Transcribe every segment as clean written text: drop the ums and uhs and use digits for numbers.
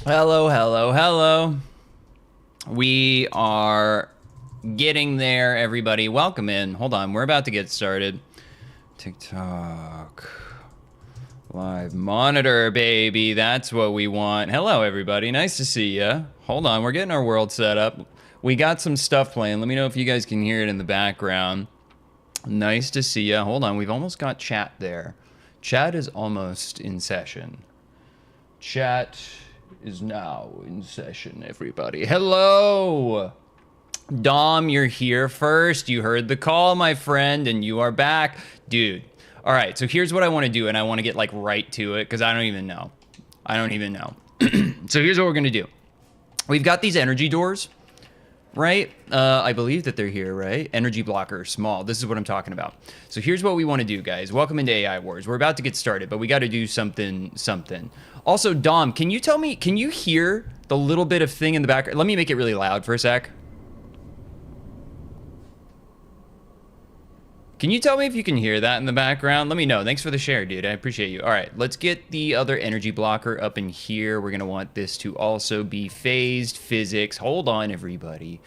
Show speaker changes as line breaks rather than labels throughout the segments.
Hello, hello, hello. We are getting there, everybody. Welcome in. Hold on, we're about to get started. TikTok. Live monitor, baby. That's what we want. Hello, everybody. Nice to see ya. Hold on, we're getting our world set up. We got some stuff playing. Let me know if you guys can hear it in the background. Nice to see ya. Hold on, we've almost got chat there. Chat is almost in session. Chat is now in session, everybody. Hello! Dom, you're here first. You heard the call, my friend, and you are back. Dude, all right, so here's what I want to do, and I want to get, like, right to it, because I don't even know. So here's what we're going to do. We've got these energy doors, right? I believe that they're here, right? Energy blocker, small. This is what I'm talking about. So here's what we want to do, guys. Welcome into AI Wars. We're about to get started, but we got to do something. Also, Dom, can you tell me, can you hear the little bit of thing in the background? Let me make it really loud for a sec. Can you tell me if you can hear that in the background? Let me know. Thanks for the share, dude. I appreciate you. All right, let's get the other energy blocker up in here. We're going to want this to also be phased physics. Hold on, everybody.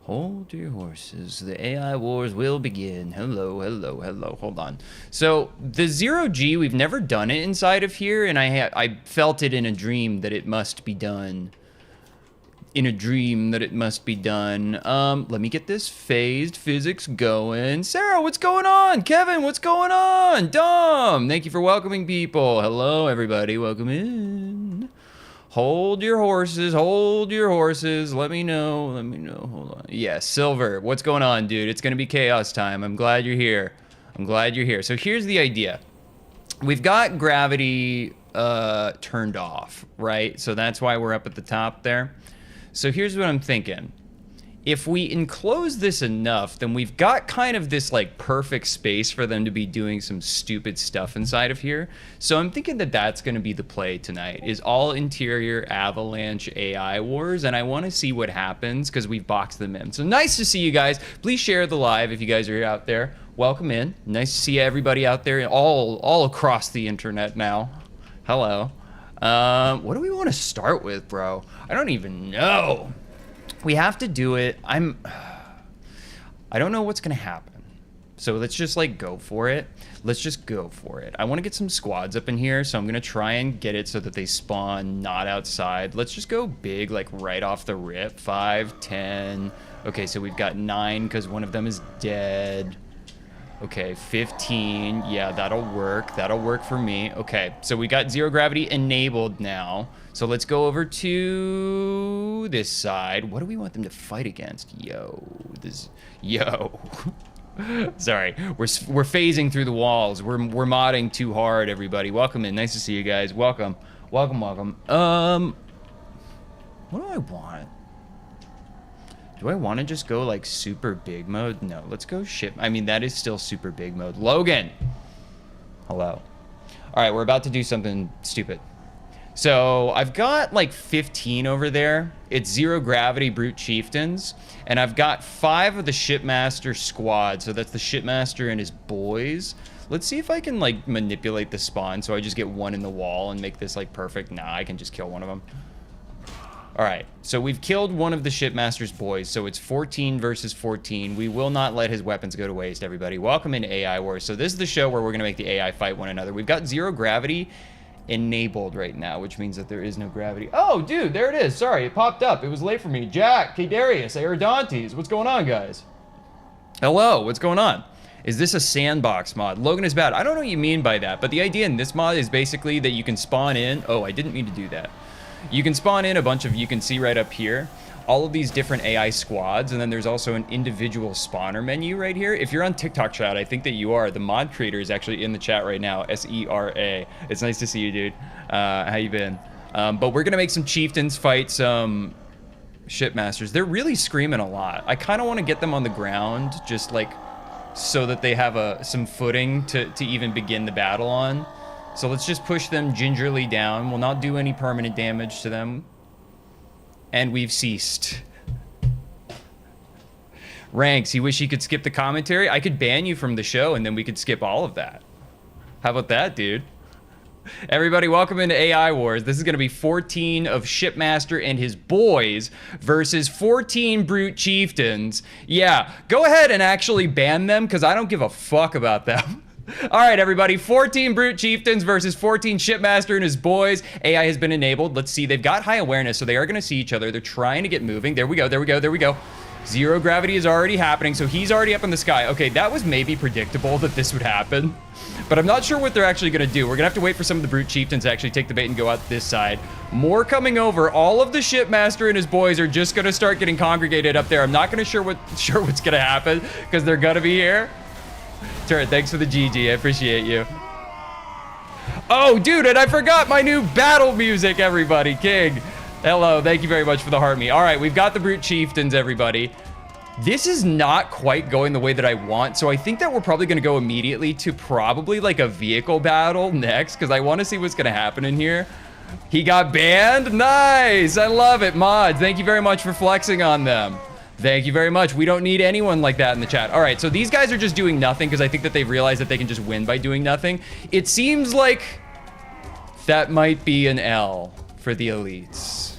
Hold your horses. The AI wars will begin. Hello, hello, hello. Hold on. So the 0G, we've never done it inside of here, and I felt it in a dream that it must be done. Let me get this phased physics going. Sarah, what's going on? Kevin, what's going on? Dom, thank you for welcoming people. Hello, everybody. Welcome in. Hold your horses. Let me know. Hold on. Yes, Silver, what's going on, dude? It's going to be chaos time. I'm glad you're here. So here's the idea. We've got gravity turned off, right? So that's why we're up at the top there. So here's what I'm thinking. If we enclose this enough, then we've got kind of this like perfect space for them to be doing some stupid stuff inside of here. So I'm thinking that that's going to be the play tonight, is all interior avalanche AI wars. And I want to see what happens because we've boxed them in. So nice to see you guys. Please share the live if you guys are out there. Welcome in. Nice to see everybody out there all across the internet now. Hello. What do we want to start with, bro? I don't even know. We have to do it. I don't know what's gonna happen. So let's just like go for it. I want to get some squads up in here, so I'm gonna try and get it so that they spawn not outside. Let's just go big, like right off the rip. 5, 10. Okay, so we've got 9 because one of them is dead. Okay, 15. Yeah, that'll work for me. Okay, so we got zero gravity enabled now. So let's go over to this side. What do we want them to fight against? Yo. Sorry, we're phasing through the walls. We're modding too hard, everybody. Welcome in. Nice to see you guys. Welcome. What do I want? Do I want to just go like super big mode? No, let's go ship. I mean, that is still super big mode. Logan. Hello. All right, we're about to do something stupid. So I've got like 15 over there. It's zero gravity Brute Chieftains. And I've got 5 of the Shipmaster squad. So that's the Shipmaster and his boys. Let's see if I can like manipulate the spawn so I just get one in the wall and make this like perfect. Nah, I can just kill one of them. All right, so we've killed one of the Shipmaster's boys, so it's 14 versus 14. We will not let his weapons go to waste, everybody. Welcome into AI Wars. So this is the show where we're going to make the AI fight one another. We've got zero gravity enabled right now, which means that there is no gravity. Oh, dude, there it is. Sorry, it popped up. It was late for me. Jack, Kadarius, Aerodontes. What's going on, guys? Hello, what's going on? Is this a sandbox mod? Logan is bad. I don't know what you mean by that, but the idea in this mod is basically that you can spawn in. Oh, I didn't mean to do that. You can spawn in a bunch of, you can see right up here, all of these different AI squads, and then there's also an individual spawner menu right here. If you're on TikTok chat, I think that you are. The mod creator is actually in the chat right now, S-E-R-A. It's nice to see you, dude. How you been? But we're gonna make some chieftains fight some shipmasters. They're really screaming a lot. I kind of want to get them on the ground, just like, so that they have some footing to even begin the battle on. So let's just push them gingerly down. We'll not do any permanent damage to them. And we've ceased. Ranks, you wish you could skip the commentary? I could ban you from the show and then we could skip all of that. How about that, dude? Everybody, welcome into AI Wars. This is going to be 14 of Shipmaster and his boys versus 14 Brute Chieftains. Yeah, go ahead and actually ban them because I don't give a fuck about them. All right, everybody, 14 Brute Chieftains versus 14 Shipmaster and his boys. AI has been enabled. Let's see. They've got high awareness, so they are going to see each other. They're trying to get moving. There we go. There we go. There we go. Zero gravity is already happening, so he's already up in the sky. Okay, that was maybe predictable that this would happen, but I'm not sure what they're actually going to do. We're going to have to wait for some of the Brute Chieftains to actually take the bait and go out this side. More coming over. All of the Shipmaster and his boys are just going to start getting congregated up there. I'm not going to sure what's going to happen because they're going to be here. Turret, thanks for the GG. I appreciate you. Oh, dude, and I forgot my new battle music, everybody. King. Hello, thank you very much for the heart me. All right, we've got the Brute Chieftains, everybody. This is not quite going the way that I want, so I think that we're probably going to go immediately to probably like a vehicle battle next, because I want to see what's going to happen in here. He got banned? Nice! I love it, mods. Thank you very much for flexing on them. Thank you very much. We don't need anyone like that in the chat. All right, so these guys are just doing nothing because I think that they've realized that they can just win by doing nothing. It seems like that might be an L for the elites.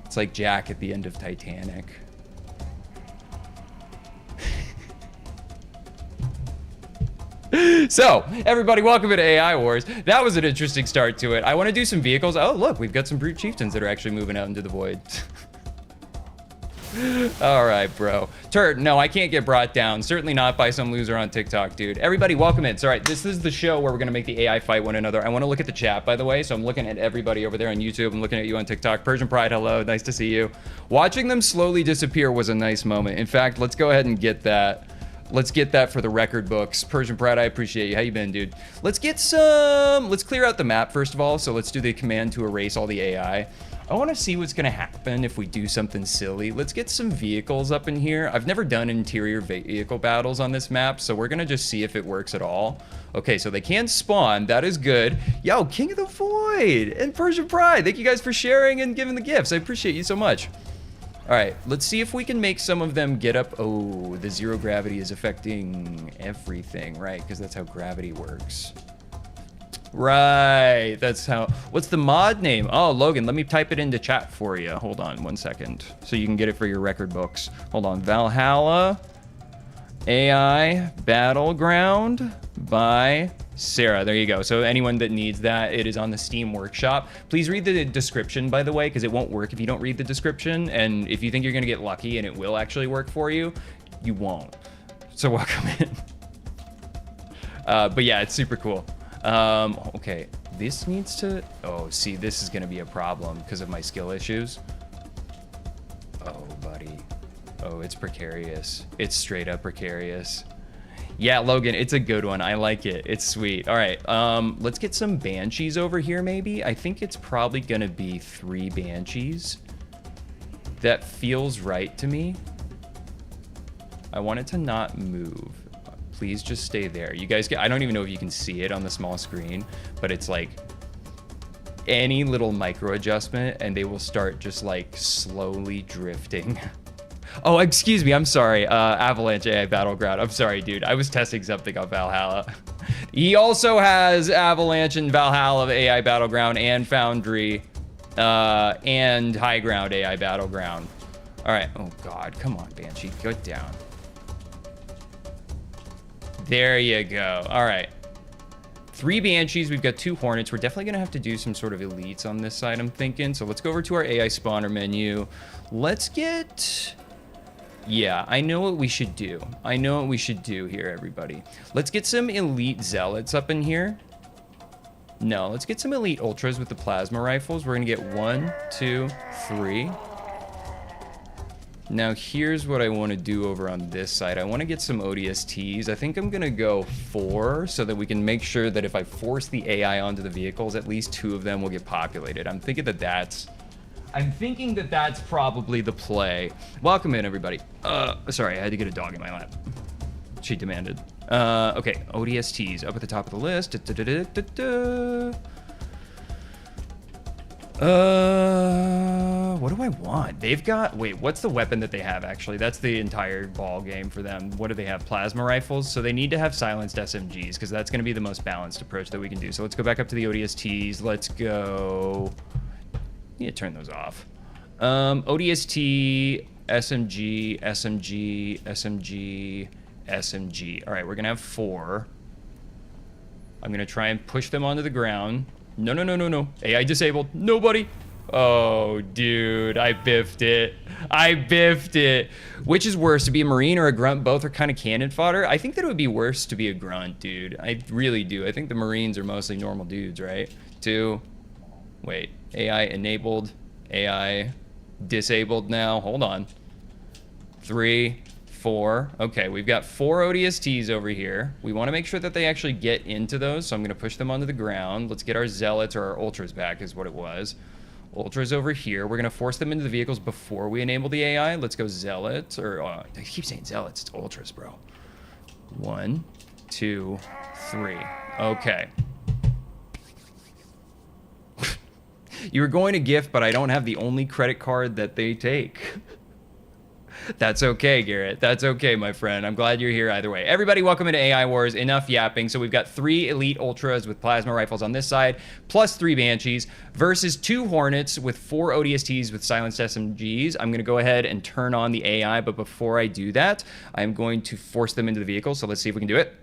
It's like Jack at the end of Titanic. So, everybody, welcome to AI Wars. That was an interesting start to it. I want to do some vehicles. Oh, look, we've got some Brute Chieftains that are actually moving out into the void. All right, bro. Turret, no, I can't get brought down. Certainly not by some loser on TikTok, dude. Everybody, welcome in. So, all right, this is the show where we're going to make the AI fight one another. I want to look at the chat, by the way. So I'm looking at everybody over there on YouTube. I'm looking at you on TikTok. Persian Pride, hello. Nice to see you. Watching them slowly disappear was a nice moment. In fact, let's go ahead and get that. Let's get that for the record books. Persian Pride, I appreciate you. How you been, dude? Let's get some... Let's clear out the map, first of all. So let's do the command to erase all the AI. I want to see what's going to happen if we do something silly. Let's get some vehicles up in here. I've never done interior vehicle battles on this map, so we're going to just see if it works at all. Okay, so they can spawn. That is good. Yo, King of the Void and Persian Pride. Thank you guys for sharing and giving the gifts. I appreciate you so much. All right, let's see if we can make some of them get up. Oh, the zero gravity is affecting everything, right? Because that's how gravity works. Right, that's how. What's the mod name? Oh, Logan, let me type it into chat for you. Hold on 1 second so you can get it for your record books. Hold on. Valhalla AI Battleground by Sarah. There you go. So anyone that needs that, it is on the Steam Workshop. Please read the description, by the way, because it won't work if you don't read the description. And if you think you're going to get lucky and it will actually work for you, you won't. So welcome in. But yeah, it's super cool. Okay, this needs to... Oh, see, this is going to be a problem because of my skill issues. Oh, buddy. Oh, it's precarious. It's straight up precarious. Yeah, Logan, it's a good one. I like it. It's sweet. All right, let's get some Banshees over here, maybe. I think it's probably going to be 3 Banshees. That feels right to me. I want it to not move. Please just stay there. You guys I don't even know if you can see it on the small screen, but it's like any little micro adjustment and they will start just like slowly drifting. Oh, excuse me. I'm sorry. Avalanche AI Battleground. I'm sorry, dude. I was testing something on Valhalla. He also has Avalanche and Valhalla AI Battleground and Foundry and High Ground AI Battleground. All right. Oh, God. Come on, Banshee. Go down. There you go. All right. 3 Banshees. We've got 2 Hornets. We're definitely going to have to do some sort of elites on this side, I'm thinking. So let's go over to our AI spawner menu. Let's get... Yeah, I know what we should do. I know what we should do here, everybody. Let's get some Elite Zealots up in here. No, let's get some Elite Ultras with the plasma rifles. We're going to get 1, 2, 3. Now, here's what I want to do over on this side. I want to get some ODSTs. I think I'm going to go 4 so that we can make sure that if I force the AI onto the vehicles, at least 2 of them will get populated. I'm thinking that that's probably the play. Welcome in, everybody. Sorry, I had to get a dog in my lap. She demanded. Okay, ODSTs up at the top of the list. What What do I want? They've got, wait, what's the weapon that they have actually? That's the entire ball game for them. What do they have? Plasma rifles. So they need to have silenced SMGs because that's going to be the most balanced approach that we can do. So let's go back up to the ODSTs. Let's go. Yeah, turn those off. ODST, SMG, SMG, SMG, SMG. All right, we're going to have 4. I'm going to try and push them onto the ground. No, no, no, no, no. AI disabled. Nobody. Oh, dude, I biffed it. I biffed it. Which is worse, to be a Marine or a Grunt? Both are kind of cannon fodder. I think that it would be worse to be a Grunt, dude. I really do. I think the Marines are mostly normal dudes, right? 2. Wait. AI enabled. AI disabled now. Hold on. 3, 4. Okay, we've got 4 ODSTs over here. We want to make sure that they actually get into those, so I'm going to push them onto the ground. Let's get our Zealots or our Ultras back is what it was. Ultras over here. We're going to force them into the vehicles before we enable the AI. Let's go Zealots, or I keep saying Zealots. It's Ultras, bro. 1, 2, 3. Okay. You were going to gift, but I don't have the only credit card that they take. That's okay, Garrett. That's okay, my friend. I'm glad you're here either way. Everybody, welcome into AI Wars. Enough yapping. So we've got 3 Elite Ultras with plasma rifles on this side, plus 3 Banshees, versus 2 Hornets with 4 ODSTs with silenced SMGs. I'm going to go ahead and turn on the AI, but before I do that, I'm going to force them into the vehicle. So let's see if we can do it.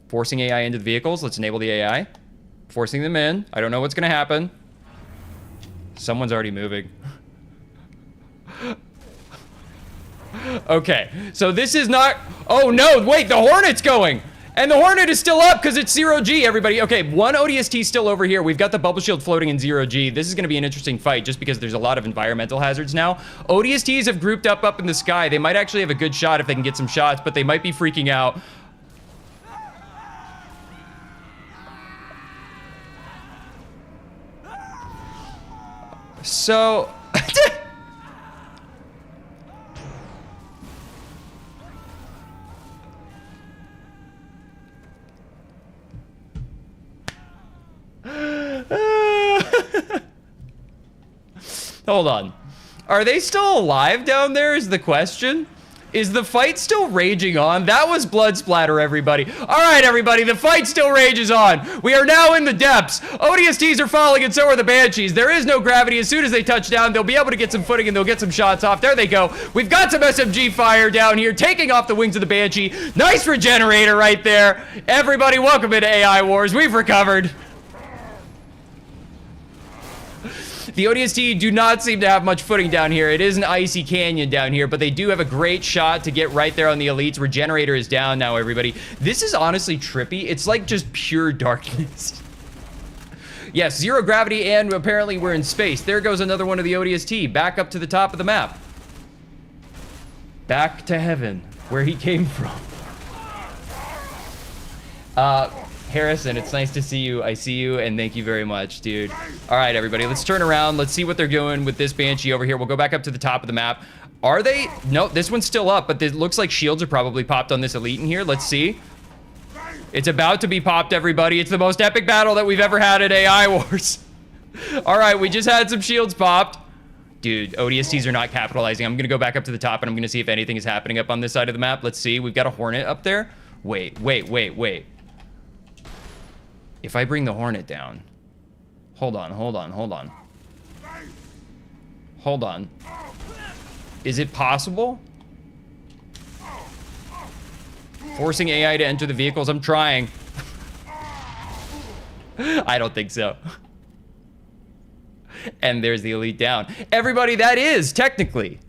Forcing AI into the vehicles. Let's enable the AI. Forcing them in. I don't know what's going to happen. Someone's already moving. Okay, so this is not... Oh, no, wait, the Hornet's going! And the Hornet is still up because it's 0G, everybody. Okay, 1 ODST still over here. We've got the bubble shield floating in 0G. This is going to be an interesting fight just because there's a lot of environmental hazards now. ODSTs have grouped up in the sky. They might actually have a good shot if they can get some shots, but they might be freaking out. So... Hold on. Are they still alive down there is the question? Is the fight still raging on? That was blood splatter, everybody. All right, everybody, the fight still rages on. We are now in the depths. ODSTs are falling and so are the Banshees. There is no gravity. As soon as they touch down, they'll be able to get some footing and they'll get some shots off. There they go. We've got some SMG fire down here, taking off the wings of the Banshee. Nice regenerator right there. Everybody, welcome into AI Wars. We've recovered. The ODST do not seem to have much footing down here. It is an icy canyon down here, but they do have a great shot to get right there on the elites. Regenerator is down now, everybody. This is honestly trippy. It's like just pure darkness. Yes, 0 gravity, and apparently we're in space. There goes another one of the ODST, back up to the top of the map. Back to heaven, where he came from. Harrison, it's nice to see you. I see you, and thank you very much, dude. All right, everybody, let's turn around. Let's see what they're doing with this Banshee over here. We'll go back up to the top of the map. Are they? No, this one's still up, but it looks like shields are probably popped on this elite in here. Let's see. It's about to be popped, everybody. It's the most epic battle that we've ever had at AI Wars. All right, we just had some shields popped. Dude, ODSTs are not capitalizing. I'm going to go back up to the top, and I'm going to see if anything is happening up on this side of the map. Let's see. We've got a Hornet up there. Wait. If I bring the Hornet down... Hold on. Is it possible? Forcing AI to enter the vehicles? I'm trying. I don't think so. And there's the elite down. Everybody, that is technically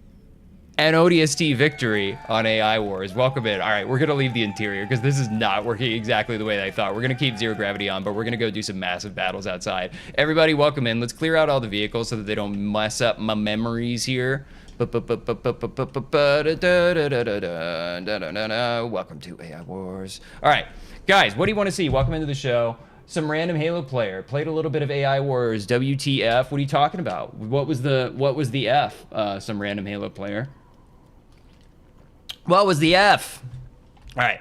an ODST victory on AI Wars. Welcome in. All right, we're gonna leave the interior because this is not working exactly the way I thought. We're gonna keep 0 gravity on, but we're gonna go do some massive battles outside. Everybody, welcome in. Let's clear out all the vehicles so that they don't mess up my memories here. Welcome to AI Wars. All right, guys, what do you want to see? Welcome into the show. Some random Halo player played a little bit of AI Wars. WTF? What are you talking about? What was the F? Some random Halo player. What was the F? All right.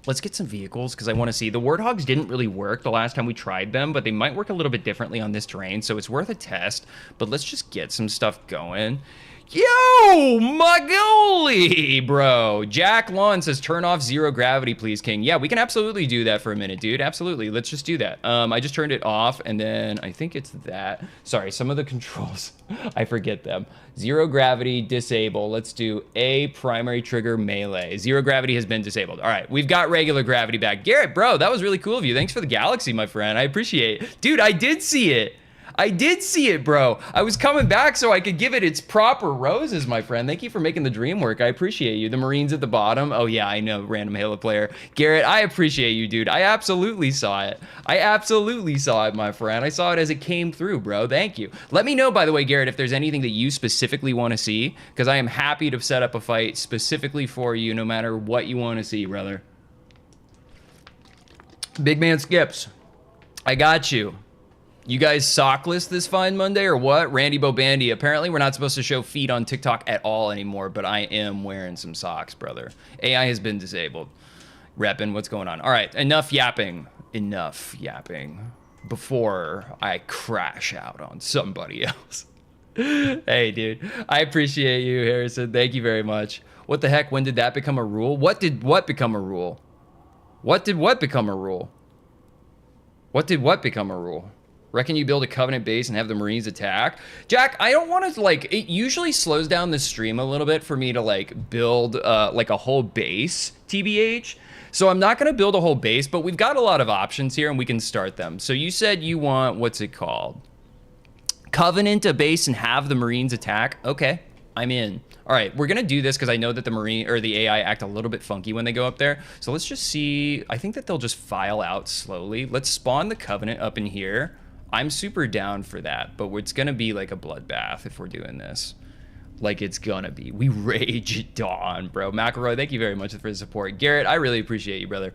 Let's get some vehicles because I want to see. The Warthogs didn't really work the last time we tried them, but they might work a little bit differently on this terrain, so it's worth a test. But let's just get some stuff going. Yo, Magoli, bro. Jack Lawn says, turn off zero gravity, please, King. Yeah, we can absolutely do that for a minute, dude. Absolutely. Let's just do that. I just turned it off, and then I think it's that. Sorry, some of the controls, I forget them. Zero gravity, disable. Let's do A, primary trigger, melee. Zero gravity has been disabled. All right, we've got regular gravity back. Garrett, bro, that was really cool of you. Thanks for the galaxy, my friend. I appreciate it. Dude, I did see it. I did see it, bro. I was coming back so I could give it its proper roses, my friend. Thank you for making the dream work. I appreciate you. The Marines at the bottom. Oh, yeah, I know, random Halo player. Garrett, I appreciate you, dude. I absolutely saw it. I absolutely saw it, my friend. I saw it as it came through, bro. Thank you. Let me know, by the way, Garrett, if there's anything that you specifically want to see, because I am happy to set up a fight specifically for you, no matter what you want to see, brother. Big man Skips. I got you. You guys sockless this fine Monday or what? Randy Bobandy. Apparently we're not supposed to show feet on TikTok at all anymore, but I am wearing some socks, brother. AI has been disabled. Reppin', what's going on? All right, enough yapping. Enough yapping before I crash out on somebody else. Hey, dude. I appreciate you, Harrison. Thank you very much. What the heck? When did that become a rule? What did what become a rule? What did what become a rule? What did what become a rule? Reckon you build a Covenant base and have the Marines attack? Jack, I don't want to, like, it usually slows down the stream a little bit for me to, like, build, like, a whole base, TBH. So I'm not going to build a whole base, but we've got a lot of options here, and we can start them. So you said you want, what's it called? Covenant a base and have the Marines attack? Okay, I'm in. All right, we're going to do this because I know that the Marine, or the AI act a little bit funky when they go up there. So let's just see. I think that they'll just file out slowly. Let's spawn the Covenant up in here. I'm super down for that, but it's gonna be like a bloodbath if we're doing this. Like it's gonna be. We rage at dawn, bro. McElroy, thank you very much for the support. Garrett, I really appreciate you, brother.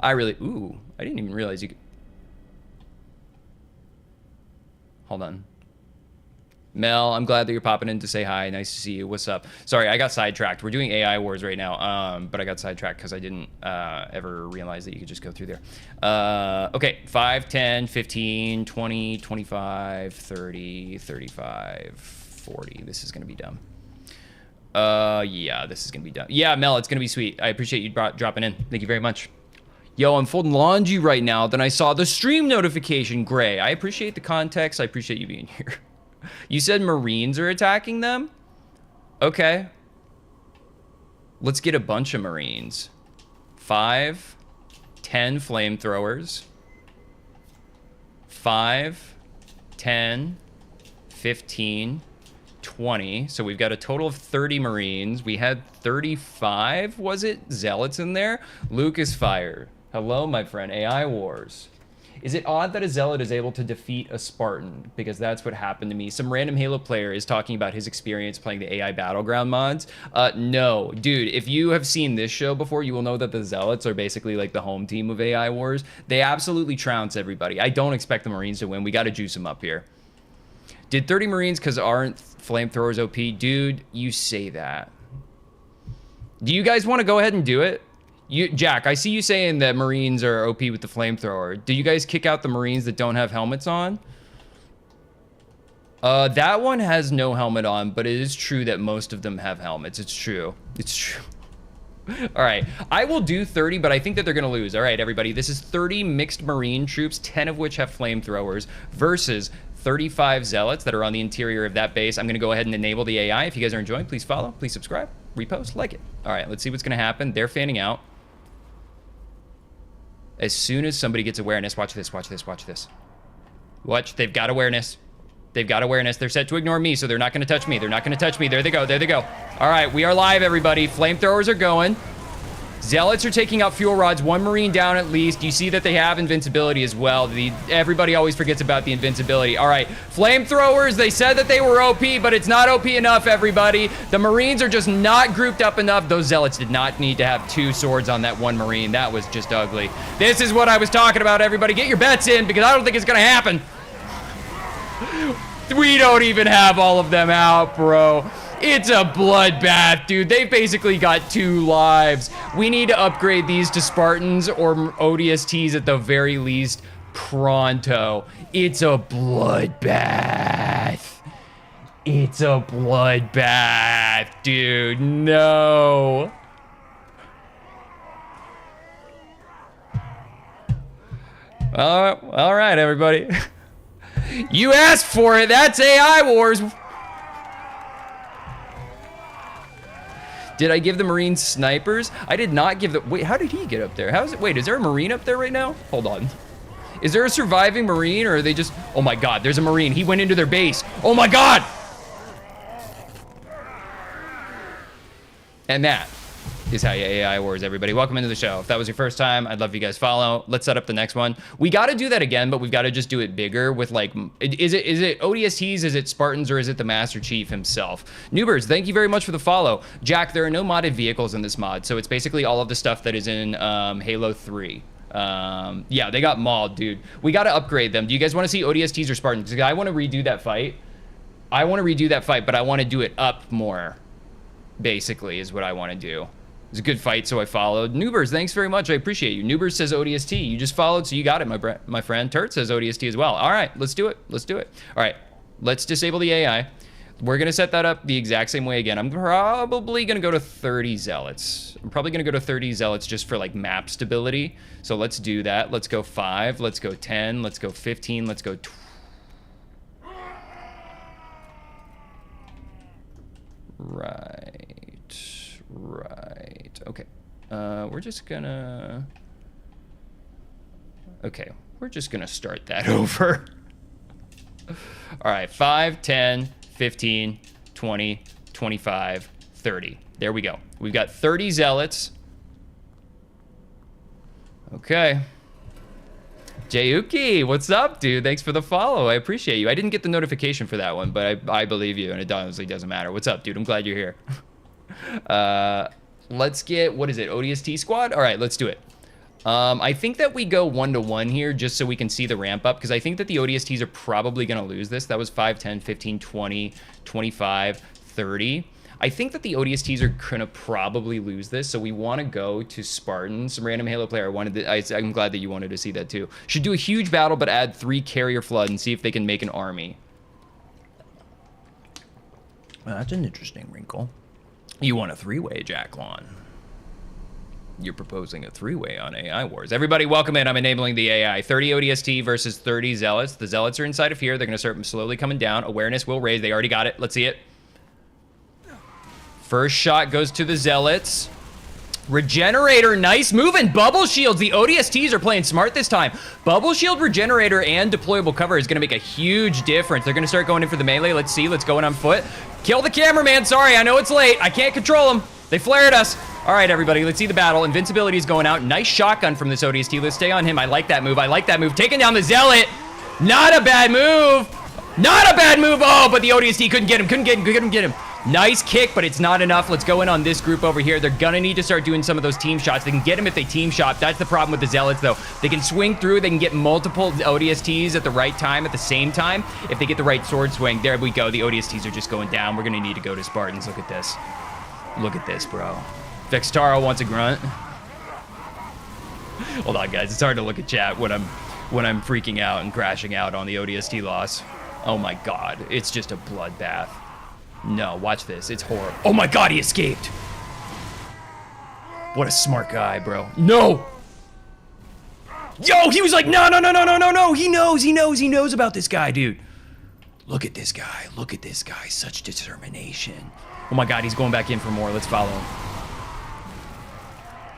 Ooh, I didn't even realize you could. Hold on. Mel, I'm glad that you're popping in to say hi. Nice to see you. What's up? Sorry, I got sidetracked. We're doing AI wars right now, but I got sidetracked because I didn't ever realize that you could just go through there. Okay, 5, 10, 15, 20, 25, 30, 35, 40. This is going to be dumb. Yeah, this is going to be dumb. Yeah, Mel, it's going to be sweet. I appreciate you dropping in. Thank you very much. Yo, I'm folding laundry right now. Then I saw the stream notification, Gray. I appreciate the context. I appreciate you being here. You said Marines are attacking them? Okay. Let's get a bunch of Marines. 5, 10 flamethrowers. 5, 10, 15, 20. So we've got a total of 30 Marines. We had 35, was it? Zealots in there? Luke is fired. Hello, my friend. AI Wars. Is it odd that a Zealot is able to defeat a Spartan? Because that's what happened to me. Some random Halo player is talking about his experience playing the AI Battleground mods. No. Dude, if you have seen this show before, you will know that the Zealots are basically like the home team of AI Wars. They absolutely trounce everybody. I don't expect the Marines to win. We got to juice them up here. Did 30 Marines because aren't flamethrowers OP? Dude, you say that. Do you guys want to go ahead and do it? Jack, I see you saying that Marines are OP with the flamethrower. Do you guys kick out the Marines that don't have helmets on? That one has no helmet on, but it is true that most of them have helmets. It's true. It's true. All right, I will do 30, but I think that they're going to lose. All right, everybody, this is 30 mixed Marine troops, 10 of which have flamethrowers, versus 35 Zealots that are on the interior of that base. I'm going to go ahead and enable the AI. If you guys are enjoying, please follow, please subscribe, repost, like it. All right, let's see what's going to happen. They're fanning out. As soon as somebody gets awareness, watch this, watch this, watch this. Watch, they've got awareness. They've got awareness. They're set to ignore me, so they're not going to touch me. They're not going to touch me. There they go, there they go. All right, we are live, everybody. Flamethrowers are going. Zealots are taking out fuel rods. 1 Marine down at least. You see that they have invincibility as well. Everybody always forgets about the invincibility. All right, flamethrowers, they said that they were OP, but it's not OP enough, everybody. The Marines are just not grouped up enough. Those Zealots did not need to have 2 swords on that 1 Marine. That was just ugly. This is what I was talking about, everybody. Get your bets in, because I don't think it's going to happen. We don't even have all of them out, bro. It's a bloodbath, dude. They basically got 2 lives. We need to upgrade these to Spartans or ODSTs at the very least pronto. It's a bloodbath. It's a bloodbath, dude. No. All right, everybody. You asked for it. That's AI Wars. Did I give the Marines snipers? I did not give the... Wait, how did he get up there? How is it? Wait, is there a Marine up there right now? Hold on. Is there a surviving Marine, or are they just... Oh my God, there's a Marine. He went into their base. Oh my God! And that is how you AI Wars, everybody. Welcome into the show. If that was your first time, I'd love if you guys follow. Let's set up the next one. We got to do that again, but we've got to just do it bigger with like, is it ODSTs, is it Spartans, or is it the Master Chief himself? Newbers, thank you very much for the follow. Jack, there are no modded vehicles in this mod, so it's basically all of the stuff that is in Halo 3. Yeah, they got mauled, dude. We got to upgrade them. Do you guys want to see ODSTs or Spartans? Because I want to redo that fight. But I want to do it up more, basically, is what I want to do. It's a good fight, so I followed. Newbers, thanks very much. I appreciate you. Newbers says ODST. You just followed, so you got it, my friend. Turt says ODST as well. All right, let's do it. Let's do it. All right, let's disable the AI. We're going to set that up the exact same way again. I'm probably going to go to 30 Zealots. I'm probably going to go to 30 Zealots just for, like, map stability. So let's do that. Let's go 5. Let's go 10. Let's go 15. Let's go 20. Right. Okay. We're just gonna start that over. All right, 5, 10, 15, 20, 25, 30. There we go. We've got 30 Zealots. Okay. Jayuki, what's up, dude? Thanks for the follow. I appreciate you. I didn't get the notification for that one, but I believe you, and it honestly doesn't matter. What's up, dude? I'm glad you're here. Let's get, what is it, ODST squad? All right, let's do it. I think that we go 1-to-1 here just so we can see the ramp up, because I think that the ODSTs are probably going to lose this. That was 5, 10, 15, 20, 25, 30. I think that the ODSTs are going to probably lose this, so we want to go to Spartans. Some random Halo player wanted to, I'm glad that you wanted to see that too. Should do a huge battle, but add 3 carrier flood and see if they can make an army. Well, that's an interesting wrinkle. You want a 3-way, Jacklon. You're proposing a 3-way on AI Wars. Everybody, welcome in. I'm enabling the AI. 30 ODST versus 30 Zealots. The Zealots are inside of here. They're going to start slowly coming down. Awareness will raise. They already got it. Let's see it. First shot goes to the Zealots. Regenerator, nice move, and bubble shields. The ODSTs are playing smart this time. Bubble shield, regenerator, and deployable cover is going to make a huge difference. They're going to start going in for the melee. Let's see. Let's go in on foot. Kill the cameraman. Sorry, I know it's late. I can't control him. They flared us. All right, everybody, let's see the battle. Invincibility is going out. Nice shotgun from this ODST. Let's stay on him. I like that move. I like that move. Taking down the Zealot. Not a bad move. Not a bad move. Oh, but the ODST couldn't get him. Couldn't get him. Nice kick, but it's not enough. Let's go in on this group over here. They're gonna need to start doing some of those team shots. They can get him if they team shot. That's the problem with the Zealots, though. They can swing through. They can get multiple ODSTs at the right time, at the same time. If they get the right sword swing, there we go. The ODSTs are just going down. We're gonna need to go to Spartans. Look at this. Look at this, bro. Vextaro wants a grunt. Hold on, guys. It's hard to look at chat when I'm freaking out and crashing out on the ODST loss. Oh my God, it's just a bloodbath. No, watch this. It's horrible. Oh my God, he escaped. What a smart guy, bro. No. Yo, he was like, no. He knows about this guy, dude. Look at this guy. Look at this guy. Such determination. Oh my God, he's going back in for more. Let's follow him.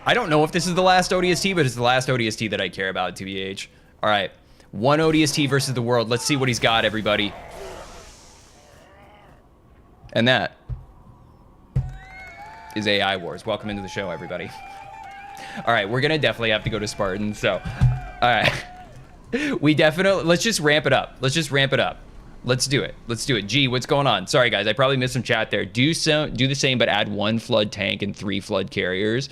I don't know if this is the last ODST, but it's the last ODST that I care about, TBH. All right, 1 ODST versus the world. Let's see what he's got, everybody. And that is AI Wars. Welcome into the show, everybody. All right, we're gonna definitely have to go to Spartans, so, all right. Let's just ramp it up. Let's just ramp it up. Let's do it. Let's do it. G, what's going on? Sorry, guys, I probably missed some chat there. Do the same, but add 1 flood tank and 3 flood carriers.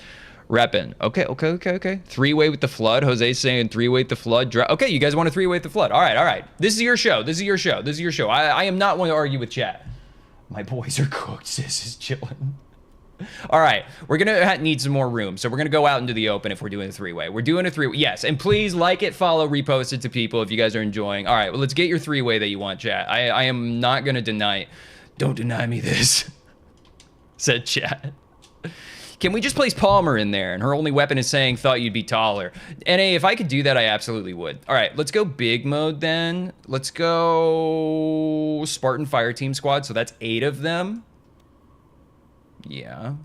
Reppin'. Okay. 3-way with the flood. Jose's saying 3-way with the flood. Okay, you guys want a 3-way with the flood. All right. This is your show. I am not one to argue with chat. My boys are cooked. Sis is chilling. All right, we're gonna need some more room, so we're gonna go out into the open if we're doing a three-way. We're doing a three-way, yes, and please like it, follow, repost it to people if you guys are enjoying. All right, well, let's get your three-way that you want, chat. I am not gonna deny. Don't deny me this, said chat. Can we just place Palmer in there? And her only weapon is saying, thought you'd be taller. NA, if I could do that, I absolutely would. All right, let's go big mode then. Let's go Spartan Fire Team Squad, so that's 8 of them. Yeah.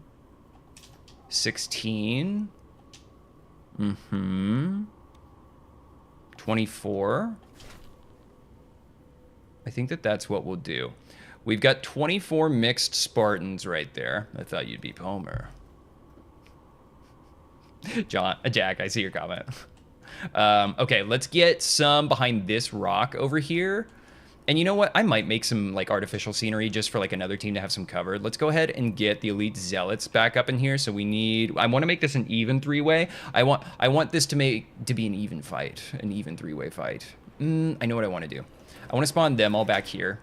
16. 24. I think that's what we'll do. We've got 24 mixed Spartans right there. I thought you'd be Palmer. Jack, I see your comment. Okay, let's get some behind this rock over here. And you know what? I might make some like artificial scenery just for like another team to have some cover. Let's go ahead and get the Elite Zealots back up in here. So I want to make this an even three-way. I want this to be an even fight, an even three-way fight. I know what I want to do. I want to spawn them all back here.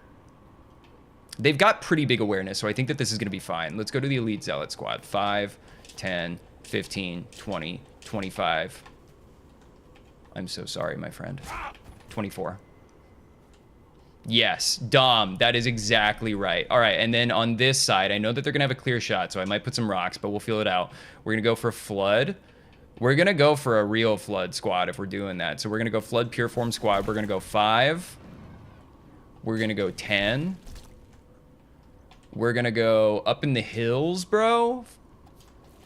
They've got pretty big awareness, so I think that this is going to be fine. Let's go to the Elite Zealot squad. 5, 10, 15, 20, 25. I'm so sorry, my friend. 24. Yes, Dom, that is exactly right. All right, and then on this side, I know that they're going to have a clear shot, so I might put some rocks, but we'll feel it out. We're going to go for Flood. We're going to go for a real Flood squad if we're doing that. So we're going to go Flood Pure Form squad. We're going to go 5. We're going to go 10. We're going to go up in the hills, bro.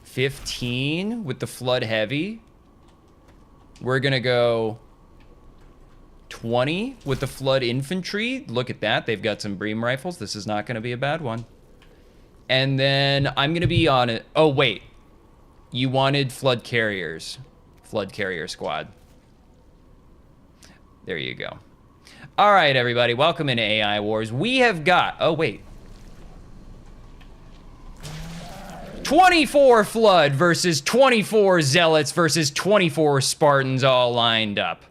15 with the Flood Heavy. We're going to go 20 with the Flood Infantry. Look at that. They've got some Bream rifles. This is not going to be a bad one. And then I'm going to be on it. Oh, wait. You wanted Flood Carriers. Flood Carrier Squad. There you go. All right, everybody. Welcome into AI Wars. We have got... Oh, wait. 24 Flood versus 24 Zealots versus 24 Spartans all lined up.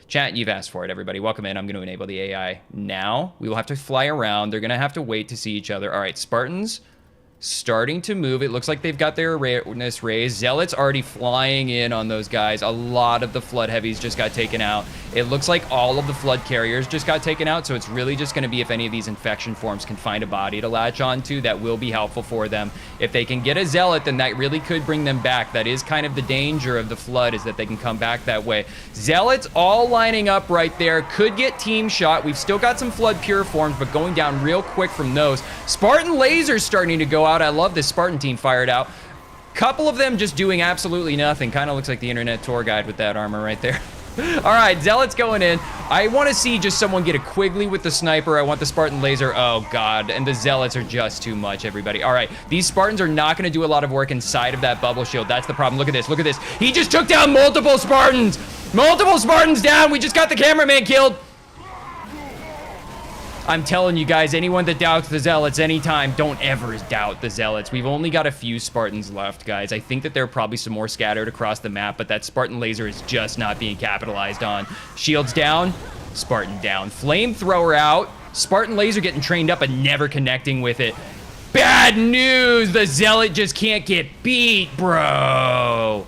Chat, you've asked for it, everybody. Welcome in. I'm going to enable the AI now. We will have to fly around. They're going to have to wait to see each other. All right, Spartans starting to move. It looks like they've got their awareness raised. Zealots already flying in on those guys. A lot of the Flood Heavies just got taken out. It looks like all of the Flood Carriers just got taken out, so it's really just going to be if any of these infection forms can find a body to latch onto. That will be helpful for them. If they can get a Zealot, then that really could bring them back. That is kind of the danger of the Flood, is that they can come back that way. Zealots all lining up right there. Could get team shot. We've still got some Flood Pure forms, but going down real quick from those. Spartan lasers starting to go out. I love this Spartan team fired out. Couple of them just doing absolutely nothing. Kind of looks like the internet tour guide with that armor right there. All right, Zealots going in. I want to see just someone get a Quigley with the sniper. I want the Spartan laser. Oh, God. And the Zealots are just too much, everybody. All right, these Spartans are not going to do a lot of work inside of that bubble shield. That's the problem. Look at this. Look at this. He just took down multiple Spartans. Multiple Spartans down. We just got the cameraman killed. I'm telling you guys, anyone that doubts the Zealots anytime, don't ever doubt the Zealots. We've only got a few Spartans left, guys. I think that there are probably some more scattered across the map, but that Spartan laser is just not being capitalized on. Shields down, Spartan down. Flamethrower out, Spartan laser getting trained up and never connecting with it. Bad news, the Zealot just can't get beat, bro.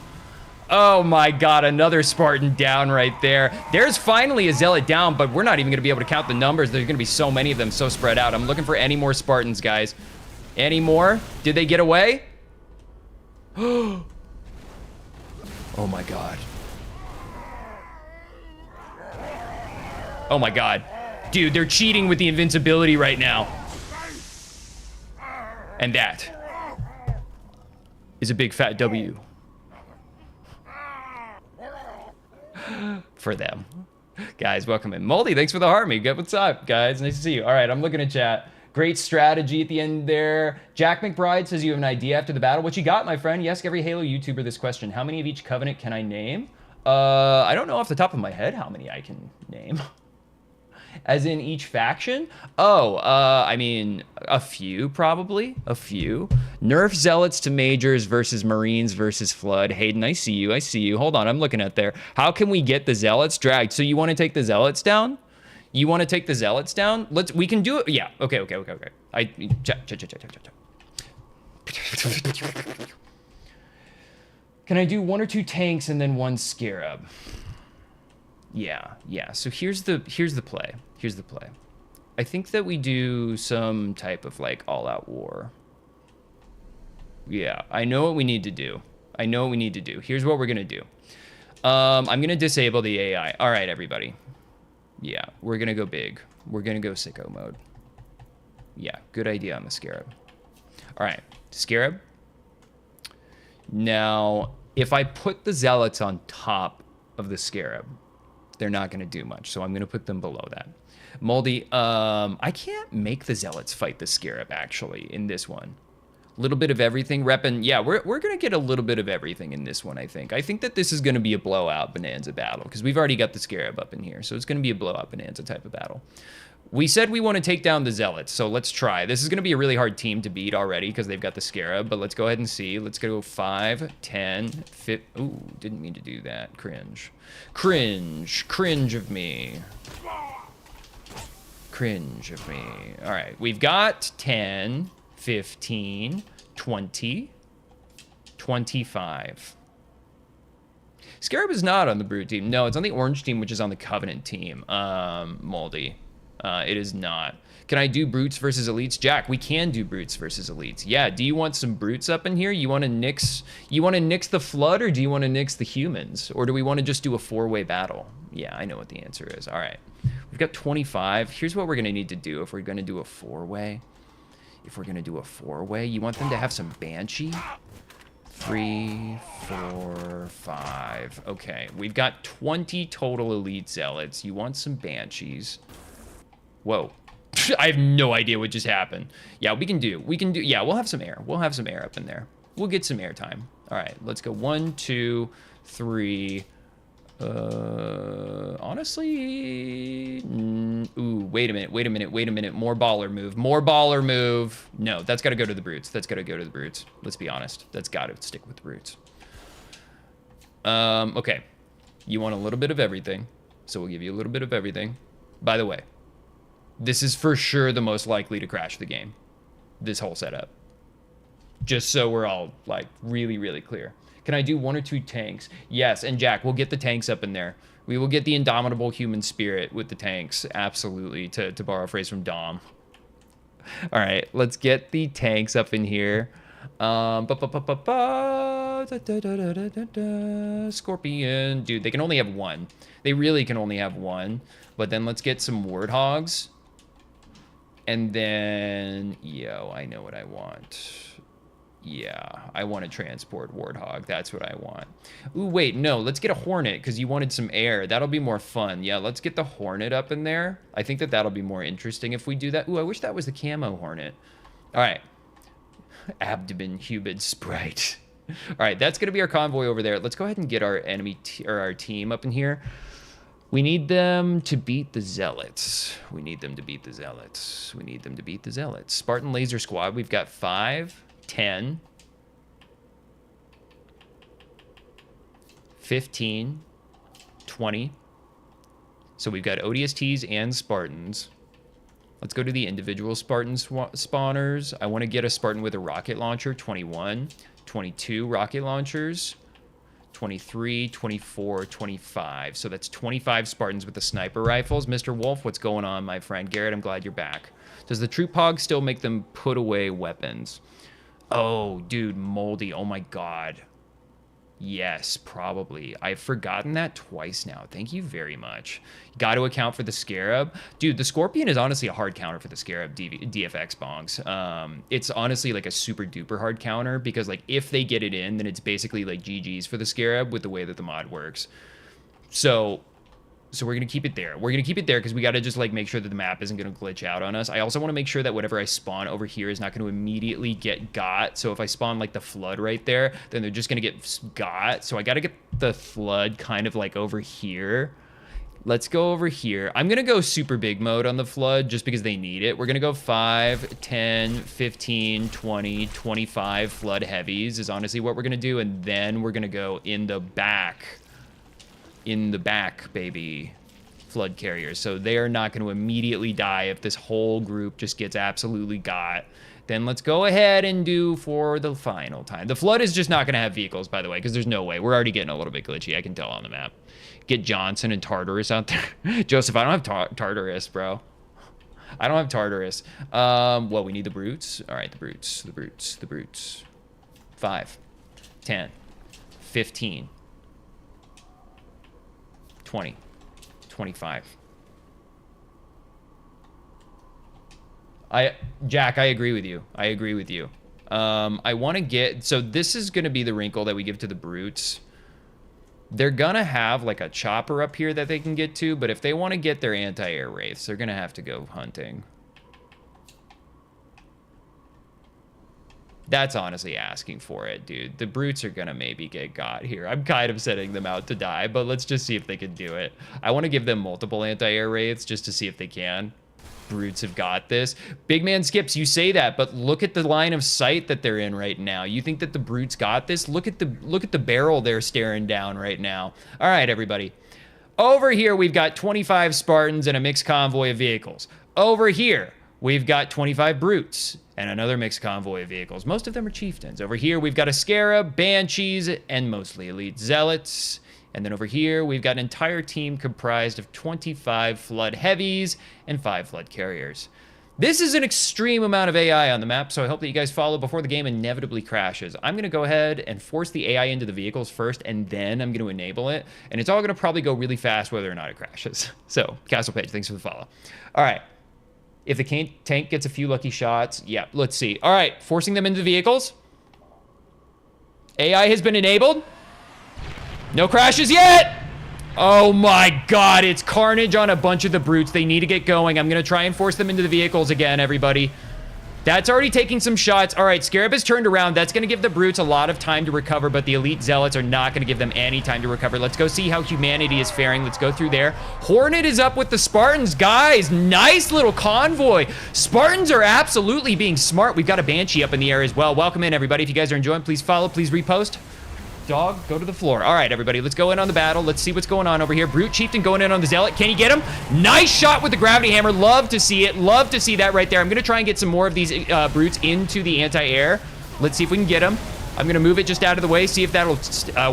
Oh my God, another Spartan down right there. There's finally a Zealot down, but we're not even gonna be able to count the numbers. There's gonna be so many of them, so spread out. I'm looking for any more Spartans, guys. Any more? Did they get away? Oh my God. Oh my God. Dude, they're cheating with the invincibility right now. And that is a big fat W. For them. Guys, welcome in. Moldy, thanks for the Army. Good, what's up, guys? Nice to see you. All right, I'm looking at chat. Great strategy at the end there. Jack McBride says you have an idea after the battle. What you got, my friend? You ask every Halo YouTuber this question. How many of each covenant can I name? I don't know off the top of my head how many I can name. As in each faction? Oh, I mean, a few, probably. A few. Nerf Zealots to Majors versus Marines versus Flood. Hayden, I see you. I see you. Hold on, I'm looking at there. How can we get the Zealots dragged? So you want to take the Zealots down? You want to take the Zealots down? We can do it. Yeah. Okay. Can I do 1 or 2 tanks and then 1 Scarab? Yeah. So here's the play. I think that we do some type of like all-out war. Yeah, I know what we need to do. Here's what we're gonna do. I'm gonna disable the AI. All right, everybody. Yeah, we're gonna go big. We're gonna go sicko mode. Yeah, good idea on the Scarab. All right, Scarab. Now, if I put the Zealots on top of the Scarab, they're not gonna do much, so I'm gonna put them below that. Moldy, I can't make the Zealots fight the Scarab, actually, in this one. A little bit of everything, repping. Yeah, we're going to get a little bit of everything in this one, I think. I think that this is going to be a blowout bonanza battle, because we've already got the Scarab up in here, so it's going to be a blowout bonanza type of battle. We said we want to take down the Zealots, so let's try. This is going to be a really hard team to beat already, because they've got the Scarab, but let's go ahead and see. Let's go 5, 10, 15. Ooh, didn't mean to do that. Cringe of me. All right, we've got 10, 15, 20, 25. Scarab is not on the Brute team. No, it's on the Orange team, which is on the Covenant team. Moldy. It is not. Can I do Brutes versus Elites? Jack, we can do Brutes versus Elites. Yeah, do you want some Brutes up in here? You want to nix the Flood, or do you want to nix the humans? Or do we want to just do a 4-way battle? Yeah, I know what the answer is. All right. We've got 25. Here's what we're going to need to do if we're going to do a 4-way. You want them to have some Banshee? 3, 4, 5. Okay, we've got 20 total Elite Zealots. You want some Banshees. Whoa. I have no idea what just happened. Yeah, we can do. Yeah, we'll have some air. Up in there. We'll get some air time. All right, let's go 1, 2, 3. Honestly, ooh, wait a minute. More baller move. No, that's got to go to the Brutes. Let's be honest. That's got to stick with the Brutes. Okay. You want a little bit of everything, so we'll give you a little bit of everything. By the way, this is for sure the most likely to crash the game. This whole setup. Just so we're all like really, really clear. Can I do 1 or 2 tanks? Yes, and Jack, we'll get the tanks up in there. We will get the indomitable human spirit with the tanks, absolutely, to borrow a phrase from Dom. All right, let's get the tanks up in here. Scorpion. Dude, they can only have 1. They really can only have 1. But then let's get some Warthogs. And then, yo, I know what I want. Yeah, I want to transport Warthog. That's what I want. Ooh, wait, no, let's get a Hornet, because you wanted some air. That'll be more fun. Yeah, let's get the Hornet up in there. I think that that'll be more interesting if we do that. Ooh, I wish that was the camo Hornet. All right. Abdomen Humid Sprite. All right, that's going to be our convoy over there. Let's go ahead and get our our team up in here. We need them to beat the Zealots. Spartan Laser Squad, we've got 5, 10, 15, 20. So we've got ODSTs and Spartans. Let's go to the individual Spartan spawners. I want to get a Spartan with a rocket launcher, 21, 22 rocket launchers, 23, 24, 25. So that's 25 Spartans with the sniper rifles. Mr. Wolf, what's going on, my friend? Garrett, I'm glad you're back. Does the troop hog still make them put away weapons? Oh, dude, Moldy. Oh, my God. Yes, probably. I've forgotten that twice now. Thank you very much. Got to account for the Scarab. Dude, the Scorpion is honestly a hard counter for the Scarab DFX bongs. It's honestly like a super duper hard counter because like if they get it in, then it's basically like GG's for the Scarab with the way that the mod works. So we're going to keep it there. We're going to keep it there because we got to just like make sure that the map isn't going to glitch out on us. I also want to make sure that whatever I spawn over here is not going to immediately get got. So if I spawn like the Flood right there, then they're just going to get got. So I got to get the Flood kind of like over here. Let's go over here. I'm going to go super big mode on the Flood just because they need it. We're going to go 5, 10, 15, 20, 25 Flood heavies is honestly what we're going to do. And then we're going to go in the back. In the back, baby. flood carriers, so they are not going to immediately die if this whole group just gets absolutely got. Then let's go ahead and do for the final time. The flood is just not going to have vehicles, by the way, because there's no way. We're already getting a little bit glitchy. I can tell on the map. Get Johnson and Tartarus out there. Joseph, I don't have Tartarus, bro. I don't have Tartarus. Well, we need the brutes. All right, the brutes, the brutes, the brutes. 5, 10, 15, 20, 25. Jack, I agree with you. I agree with you. I want to get... So this is going to be the wrinkle that we give to the brutes. They're going to have like a chopper up here that they can get to, but if they want to get their anti-air wraiths, they're going to have to go hunting. That's honestly asking for it, dude. The brutes are going to maybe get got here. I'm kind of setting them out to die, but let's just see if they can do it. I want to give them multiple anti-air wraiths just to see if they can. Brutes have got this. Big man Skips, you say that, but look at the line of sight that they're in right now. You think that the brutes got this? Look at the barrel they're staring down right now. All right, everybody. Over here, we've got 25 Spartans and a mixed convoy of vehicles. Over here, we've got 25 brutes and another mixed convoy of vehicles. Most of them are chieftains. Over here, we've got a Scarab, Banshees, and mostly Elite Zealots. And then over here, we've got an entire team comprised of 25 flood heavies and 5 flood carriers. This is an extreme amount of AI on the map, so I hope that you guys follow before the game inevitably crashes. I'm going to go ahead and force the AI into the vehicles first, and then I'm going to enable it. And it's all going to probably go really fast whether or not it crashes. So, Castle Page, thanks for the follow. All right. If the tank gets a few lucky shots, yeah, let's see. All right, forcing them into the vehicles. AI has been enabled. No crashes yet! Oh my god, it's carnage on a bunch of the brutes. They need to get going. I'm going to try and force them into the vehicles again, everybody. That's already taking some shots. All right, Scarab is turned around. That's going to give the brutes a lot of time to recover, but the Elite Zealots are not going to give them any time to recover. Let's go see how humanity is faring. Let's go through there. Hornet is up with the Spartans. Guys, nice little convoy. Spartans are absolutely being smart. We've got a Banshee up in the air as well. Welcome in, everybody. If you guys are enjoying, please follow, please repost. Dog, go to the floor. All right, everybody, let's go in on the battle. Let's see what's going on over here. Brute Chieftain going in on the Zealot. Can he get him? Nice shot with the gravity hammer. Love to see it. Love to see that right there. I'm going to try and get some more of these brutes into the anti-air. Let's see if we can get him. I'm going to move it just out of the way, see if that'll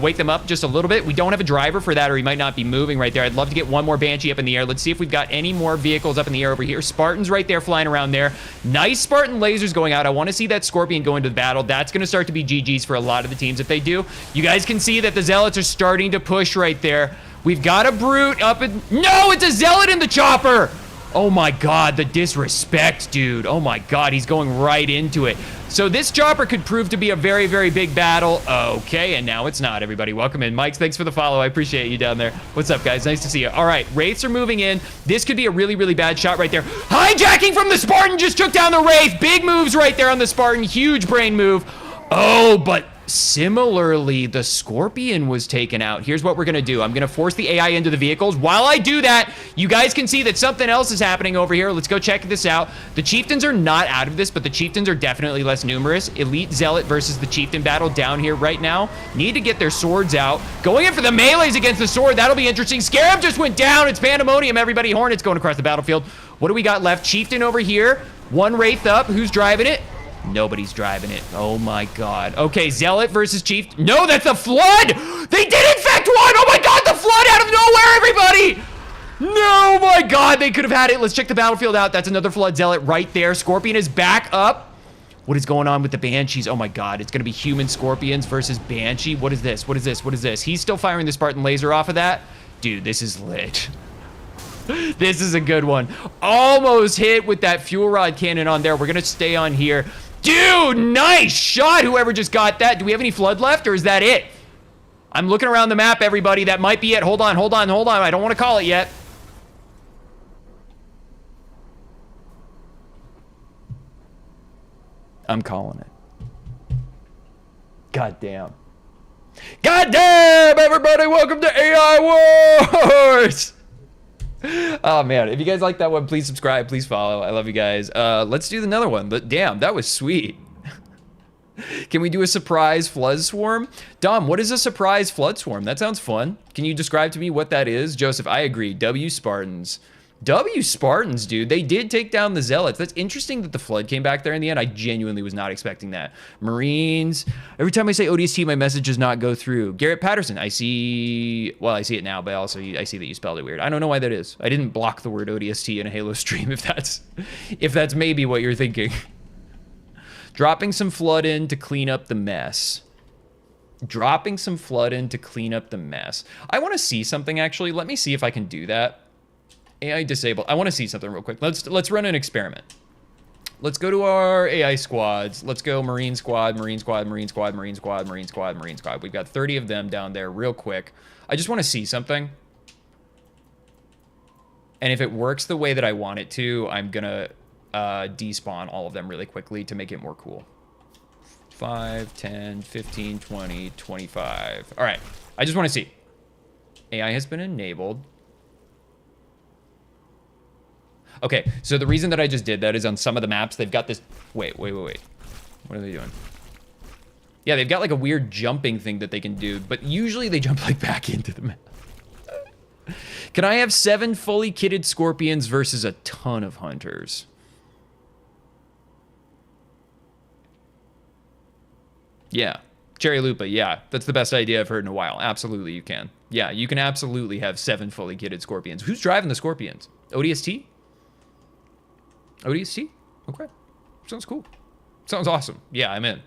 wake them up just a little bit. We don't have a driver for that, or he might not be moving right there. I'd love to get one more Banshee up in the air. Let's see if we've got any more vehicles up in the air over here. Spartans right there flying around there. Nice Spartan lasers going out. I want to see that Scorpion go into the battle. That's going to start to be GG's for a lot of the teams if they do. You guys can see that the Zealots are starting to push right there. We've got a Brute up in... No, it's a Zealot in the chopper! Oh my god, the disrespect, dude. Oh my god, he's going right into it. So this chopper could prove to be a very, very big battle. Okay, and now it's not, everybody. Welcome in. Mike, thanks for the follow. I appreciate you down there. What's up, guys? Nice to see you. All right, Wraiths are moving in. This could be a really, really bad shot right there. Hijacking from the Spartan just took down the Wraith. Big moves right there on the Spartan. Huge brain move. Oh, but... similarly, the Scorpion was taken out. Here's what we're going to do. I'm going to force the AI into the vehicles. While I do that, you guys can see that something else is happening over here. Let's go check this out. The Chieftains are not out of this, but the Chieftains are definitely less numerous. Elite Zealot versus the Chieftain battle down here right now. Need to get their swords out. Going in for the melees against the sword. That'll be interesting. Scarab just went down. It's pandemonium, everybody. Hornets going across the battlefield. What do we got left? Chieftain over here. One Wraith up. Who's driving it? Nobody's driving it. Oh my god. Okay, Zealot versus Chief. No, that's a flood! They did infect one! Oh my god, the flood out of nowhere, everybody! No, my god, they could have had it. Let's check the battlefield out. That's another flood Zealot right there. Scorpion is back up. What is going on with the Banshees? Oh my god, it's gonna be human Scorpions versus Banshee. What is this? What is this? What is this? He's still firing the Spartan laser off of that? Dude, this is lit. This is a good one. Almost hit with that fuel rod cannon on there. We're gonna stay on here. Dude, nice shot, whoever just got that. Do we have any flood left, or is that it? I'm looking around the map, everybody. That might be it. Hold on, hold on, hold on. I don't want to call it yet. I'm calling it. God damn. God damn, everybody. Welcome to AI Wars. Oh man, if you guys like that one, please subscribe, please follow. I love you guys. Let's do another one. But damn, that was sweet. Can we do a surprise flood swarm? Dom, what is a surprise flood swarm? That sounds fun. Can you describe to me what that is? Joseph, I agree. W Spartans. W Spartans, dude. They did take down the Zealots. That's interesting that the flood came back there in the end. I genuinely was not expecting that. Marines. Every time I say ODST, my message does not go through. Garrett Patterson. I see, well, I see it now, but also I see that you spelled it weird. I don't know why that is. I didn't block the word ODST in a Halo stream if that's maybe what you're thinking. Dropping some flood in to clean up the mess. Dropping some flood in to clean up the mess. I want to see something, actually. Let me see if I can do that. AI disabled. I want to see something real quick. Let's run an experiment. Let's go to our AI squads. Let's go Marine Squad, Marine Squad, Marine Squad, Marine Squad, Marine Squad, Marine Squad. We've got 30 of them down there real quick. I just want to see something. And if it works the way that I want it to, I'm going to despawn all of them really quickly to make it more cool. 5, 10, 15, 20, 25. All right. I just want to see. AI has been enabled. Okay, so the reason that I just did that is on some of the maps, they've got this... Wait. What are they doing? Yeah, they've got like a weird jumping thing that they can do, but usually they jump like back into the map. Can I have 7 fully kitted Scorpions versus a ton of Hunters? Yeah. Cherry Lupa, yeah. That's the best idea I've heard in a while. Absolutely, you can. Yeah, you can absolutely have 7 fully kitted Scorpions. Who's driving the Scorpions? ODST? ODST? Okay. Sounds cool. Sounds awesome. Yeah, I'm in.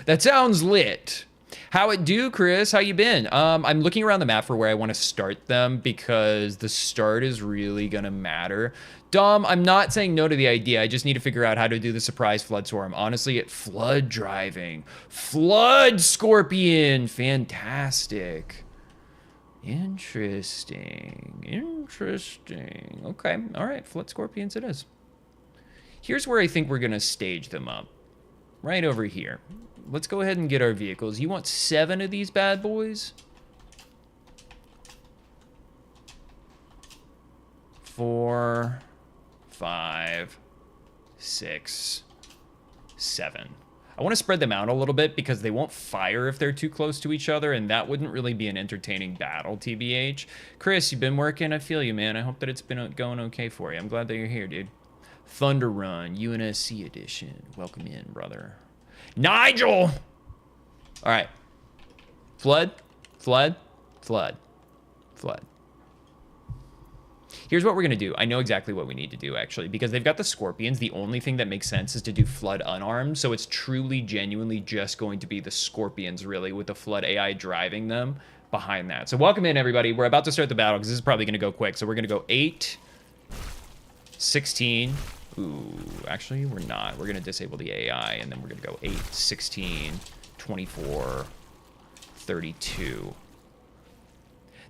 That sounds lit. How it do, Chris? How you been? I'm looking around the map for where I want to start them because the start is really going to matter. Dom, I'm not saying no to the idea. I just need to figure out how to do the surprise flood swarm. Honestly, flood driving. Flood Scorpion. Fantastic. Interesting. Okay. All right. Flood Scorpions it is. Here's where I think we're going to stage them up. Right over here. Let's go ahead and get our vehicles. You want 7 of these bad boys? 4, 5, 6, 7. I want to spread them out a little bit because they won't fire if they're too close to each other, and that wouldn't really be an entertaining battle, TBH. Chris, you've been working? I feel you, man. I hope that it's been going okay for you. I'm glad that you're here, dude. Thunder Run, UNSC edition. Welcome in, brother. Nigel! All right. Flood, flood, flood, flood. Here's what we're going to do. I know exactly what we need to do, actually, because they've got the Scorpions. The only thing that makes sense is to do flood unarmed, so it's truly, genuinely just going to be the Scorpions, really, with the flood AI driving them behind that. So welcome in, everybody. We're about to start the battle, because this is probably going to go quick. So we're going to go 8, 16... Ooh, actually, we're not. We're going to disable the AI, and then we're going to go 8, 16, 24, 32.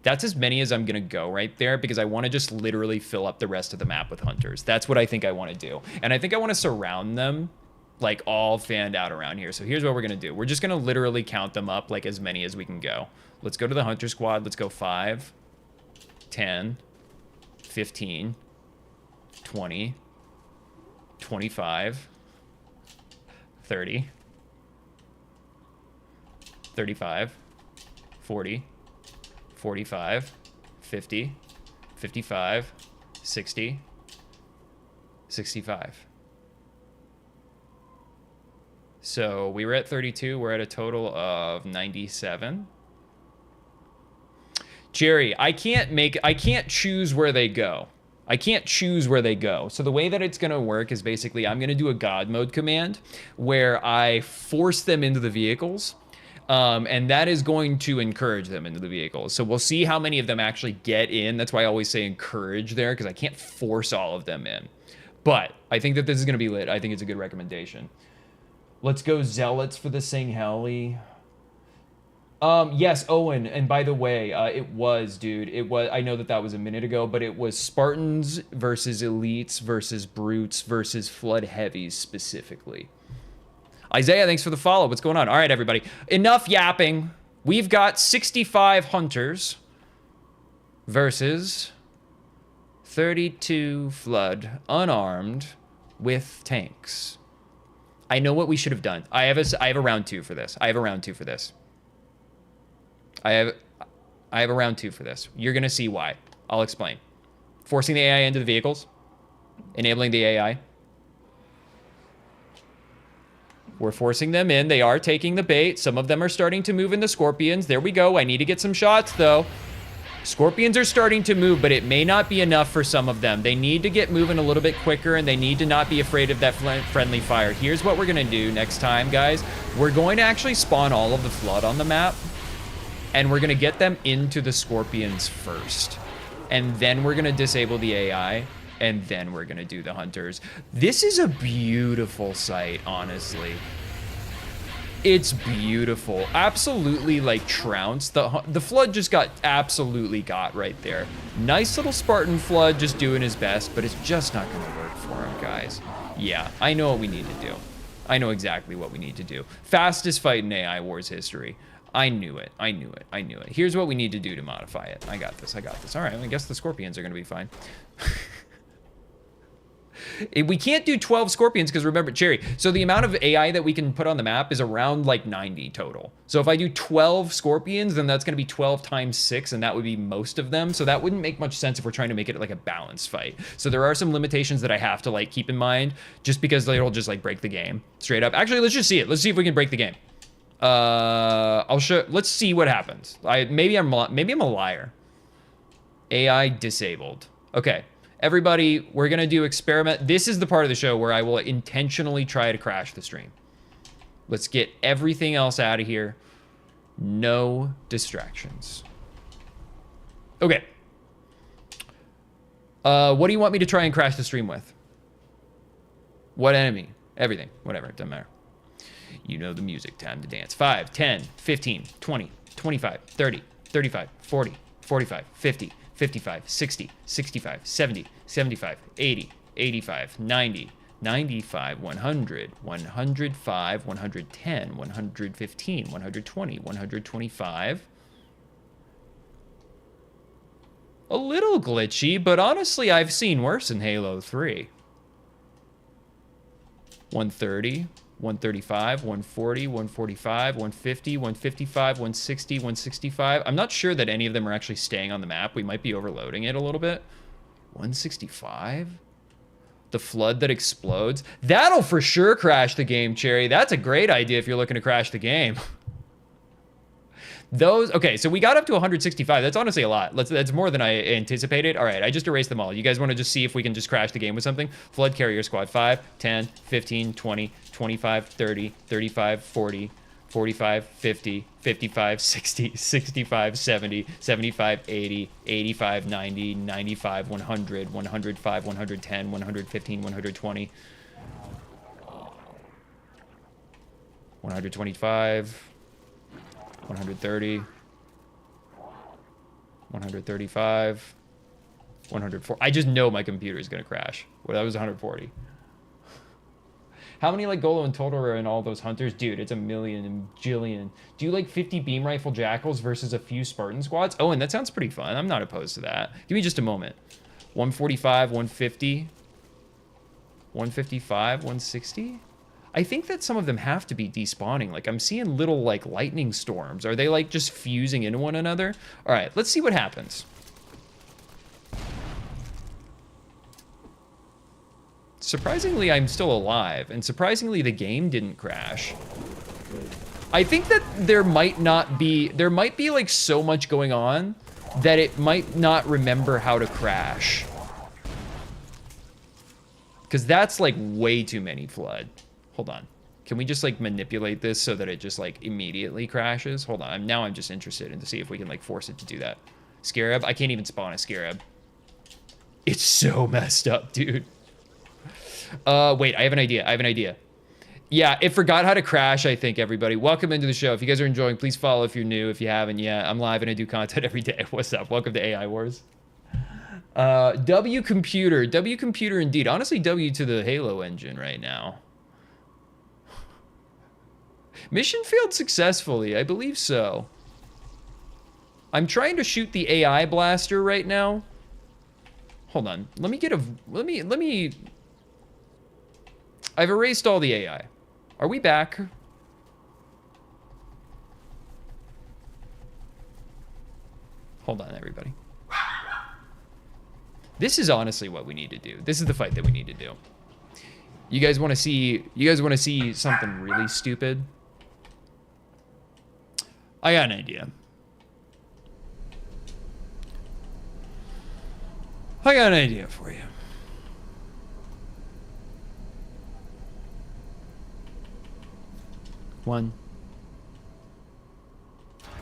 That's as many as I'm going to go right there, because I want to just literally fill up the rest of the map with Hunters. That's what I think I want to do. And I think I want to surround them, like, all fanned out around here. So here's what we're going to do. We're just going to literally count them up, like, as many as we can go. Let's go to the Hunter Squad. Let's go 5, 10, 15, 20... 25, 30, 35, 40, 45, 50, 55, 60, 65. So we were at 32. We're at a total of 97. Jerry, I can't choose where they go. I can't choose where they go. So the way that it's going to work is basically I'm going to do a God mode command where I force them into the vehicles. And that is going to encourage them into the vehicles. So we'll see how many of them actually get in. That's why I always say encourage there, because I can't force all of them in. But I think that this is going to be lit. I think it's a good recommendation. Let's go Zealots for the Singheli. Yes, Owen, and by the way, it was, dude, it was, I know that was a minute ago, but it was Spartans versus Elites versus Brutes versus Flood Heavies specifically. Isaiah, thanks for the follow. What's going on? All right, everybody, enough yapping. We've got 65 Hunters versus 32 Flood unarmed with tanks. I know what we should have done. I have a round 2 for this. I have a round 2 for this. I have a round 2 for this. You're gonna see why. I'll explain. Forcing the AI into the vehicles. Enabling the AI. We're forcing them in. They are taking the bait. Some of them are starting to move into Scorpions. There we go. I need to get some shots, though. Scorpions are starting to move, but it may not be enough for some of them. They need to get moving a little bit quicker, and they need to not be afraid of that friendly fire. Here's what we're going to do next time, guys. We're going to actually spawn all of the Flood on the map, and we're going to get them into the Scorpions first. And then we're going to disable the AI, and then we're going to do the Hunters. This is a beautiful sight, honestly. It's beautiful. Absolutely, like, trounced. The Flood just got absolutely got right there. Nice little Spartan Flood just doing his best, but it's just not going to work for him, guys. Yeah, I know what we need to do. I know exactly what we need to do. Fastest fight in AI Wars history. I knew it. I knew it. I knew it. Here's what we need to do to modify it. I got this. I got this. All right, I guess the Scorpions are going to be fine. We can't do 12 Scorpions because remember, Cherry, so the amount of AI that we can put on the map is around like 90 total. So if I do 12 Scorpions, then that's going to be 12 times 6, and that would be most of them. So that wouldn't make much sense if we're trying to make it like a balanced fight. So there are some limitations that I have to like keep in mind just because it'll just like break the game straight up. Actually, let's just see it. Let's see if we can break the game. I'll show, let's see what happens. Maybe I'm a liar. AI disabled. Okay. Everybody, we're gonna do experiment. This is the part of the show where I will intentionally try to crash the stream. Let's get everything else out of here. No distractions. Okay. What do you want me to try and crash the stream with? What enemy? Everything, whatever, it doesn't matter. You know the music, time to dance. 5, 10, 15, 20, 25, 30, 35, 40, 45, 50, 55, 60, 65, 70, 75, 80, 85, 90, 95, 100, 105, 110, 115, 120, 125. A little glitchy, but honestly, I've seen worse in Halo 3. 130. 135, 140, 145, 150, 155, 160, 165. I'm not sure that any of them are actually staying on the map. We might be overloading it a little bit. 165? The Flood that explodes? That'll for sure crash the game, Cherry. That's a great idea if you're looking to crash the game. Those, okay, so we got up to 165. That's honestly a lot. That's more than I anticipated. All right, I just erased them all. You guys want to just see if we can just crash the game with something? Flood Carrier Squad, 5, 10, 15, 20, 25, 30, 35, 40, 45, 50, 55, 60, 65, 70, 75, 80, 85, 90, 95, 100, 105, 110, 115, 120, 125, 130, 135, 104. I just know my computer is gonna crash. Well, that was 140. How many like Golo in total are in all those Hunters? Dude, it's a million and jillion. Do you like 50 beam rifle Jackals versus a few Spartan squads? Oh, and that sounds pretty fun. I'm not opposed to that. Give me just a moment. 145, 150, 155, 160? I think that some of them have to be despawning. Like, I'm seeing little, like, lightning storms. Are they, like, just fusing into one another? All right, let's see what happens. Surprisingly, I'm still alive. And surprisingly, the game didn't crash. I think that there might be, like, so much going on that it might not remember how to crash. Because that's, like, way too many Flood. Hold on. Can we just like manipulate this so that it just like immediately crashes? Hold on. Now I'm just interested in to see if we can like force it to do that. Scarab? I can't even spawn a Scarab. It's so messed up, dude. Wait, I have an idea. Yeah, it forgot how to crash, I think, everybody. Welcome into the show. If you guys are enjoying, please follow if you're new. If you haven't, yeah, I'm live and I do content every day. What's up? Welcome to AI Wars. W computer indeed. Honestly, W to the Halo engine right now. Mission failed successfully, I believe so. I'm trying to shoot the AI blaster right now. Hold on, let me. I've erased all the AI. Are we back? Hold on, everybody. This is honestly what we need to do. This is the fight that we need to do. You guys want to see? You guys want to see something really stupid? I got an idea. I got an idea for you. One.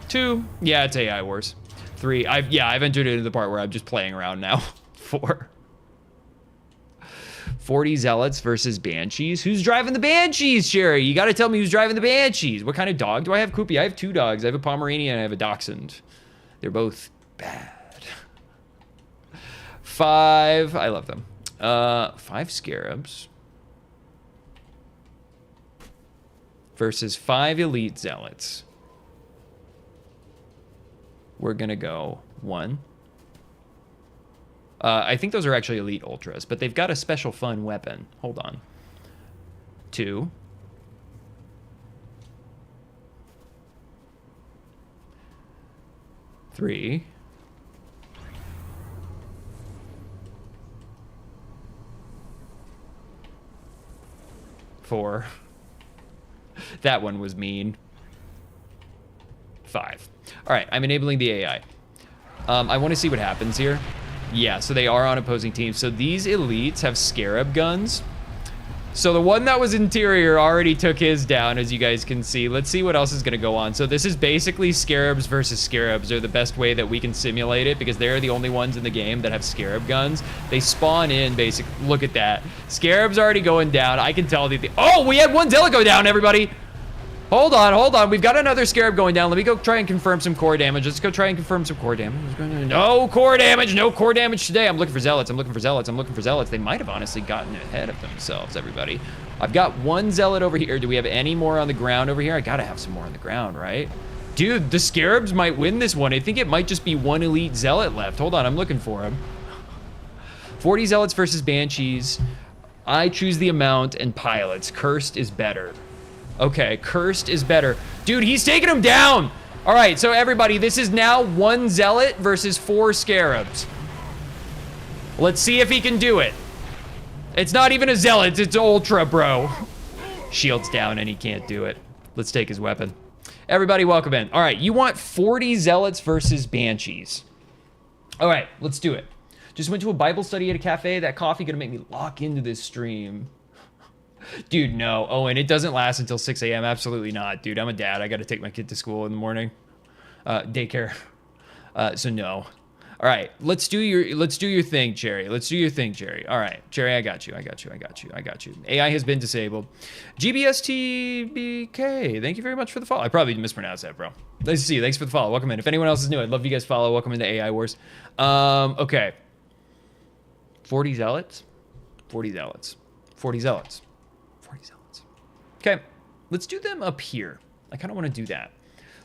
Two. Yeah, it's AI Wars. Three. I've entered into the part where I'm just playing around now. 4. 40 Zealots versus Banshees. Who's driving the Banshees, Sherry? You gotta tell me who's driving the Banshees. What kind of dog do I have? Koopy. I have 2 dogs. I have a Pomeranian and I have a Dachshund. They're both bad. 5. I love them. 5 Scarabs. Versus 5 Elite Zealots. We're gonna go 1. I think those are actually Elite Ultras, but they've got a special fun weapon. Hold on. 2. 3. 4. That one was mean. 5. All right, I'm enabling the AI. I want to see what happens here. Yeah, so they are on opposing teams. So these elites have scarab guns. So the one that was interior already took his down, as you guys can see. Let's see what else is going to go on. So this is basically scarabs versus scarabs. They're the best way that we can simulate it because they're the only ones in the game that have scarab guns. They spawn in, basically. Look at that. Scarabs already going down. I can tell the... Oh, we had one zealot go down, everybody. Hold on, hold on. We've got another scarab going down. Let me go try and confirm some core damage. Let's go try and confirm some core damage. No core damage. No core damage today. I'm looking for zealots. I'm looking for zealots. I'm looking for zealots. They might have honestly gotten ahead of themselves, everybody. I've got 1 zealot over here. Do we have any more on the ground over here? I gotta have some more on the ground, right? Dude, the scarabs might win this one. I think it might just be 1 elite zealot left. Hold on, I'm looking for him. 40 zealots versus banshees. I choose the amount and pilots. Cursed is better. Okay, cursed is better. Dude, he's taking him down. All right, so everybody, this is now 1 zealot versus 4 scarabs. Let's see if he can do it. It's not even a zealot, it's ultra, bro. Shield's down and he can't do it. Let's take his weapon. Everybody, welcome in. All right, you want 40 zealots versus banshees. All right, let's do it. Just went to a Bible study at a cafe. That coffee gonna make me lock into this stream. Dude, no. Oh, and it doesn't last until 6 a.m. Absolutely not, dude. I'm a dad. I got to take my kid to school in the morning. Daycare. So no. All right, let's do your thing, Cherry. Let's do your thing, Cherry. All right, Cherry, I got you. AI has been disabled. GBSTBK, thank you very much for the follow. I probably mispronounced that, bro. Nice to see you. Thanks for the follow. Welcome in. If anyone else is new, I'd love you guys follow. Welcome into AI Wars. Okay. 40 zealots. 40 zealots. 40 zealots. 40 zealots. Okay, let's do them up here. I kind of want to do that.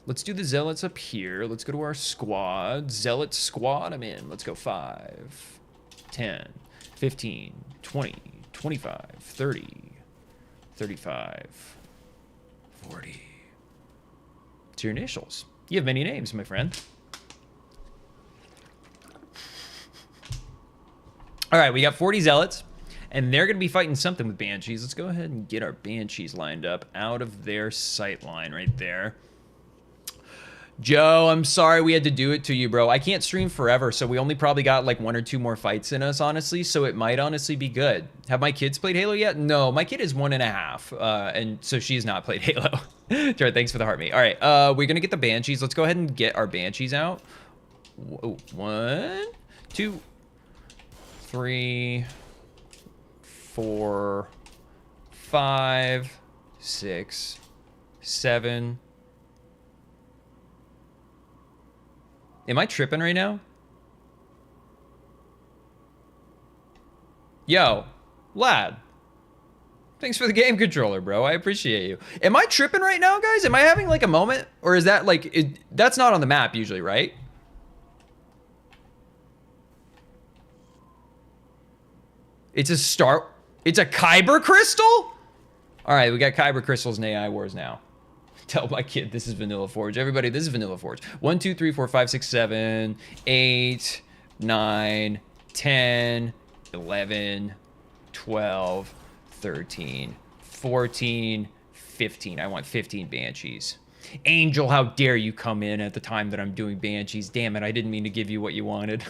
Let's do the zealots up here. Let's go to our squad. Zealot squad, I'm in. Let's go 5, 10, 15, 20, 25, 30, 35, 40. It's your initials. You have many names, my friend. All right, we got 40 zealots. And they're going to be fighting something with banshees. Let's go ahead and get our banshees lined up out of their sight line right there. Joe, I'm sorry we had to do it to you, bro. I can't stream forever, so we only probably got like 1 or 2 more fights in us, honestly. So it might honestly be good. Have my kids played Halo yet? No, my kid is 1.5, and so she's not played Halo. Jared, thanks for the heart, mate. All right, we're going to get the banshees. Let's go ahead and get our banshees out. 1, 2, 3... 4, 5, 6, 7. Am I tripping right now? Yo, lad. Thanks for the game controller, bro. I appreciate you. Am I tripping right now, guys? Am I having like a moment? Or is that like, that's not on the map usually, right? It's a Kyber crystal? All right, we got Kyber Crystals and AI Wars now. Tell my kid this is Vanilla Forge. Everybody, this is Vanilla Forge. 1, 2, 3, 4, 5, 6, 7, 8, 9, 10, 11, 12, 13, 14, 15. I want 15 Banshees. Angel, how dare you come in at the time that I'm doing Banshees. Damn it, I didn't mean to give you what you wanted.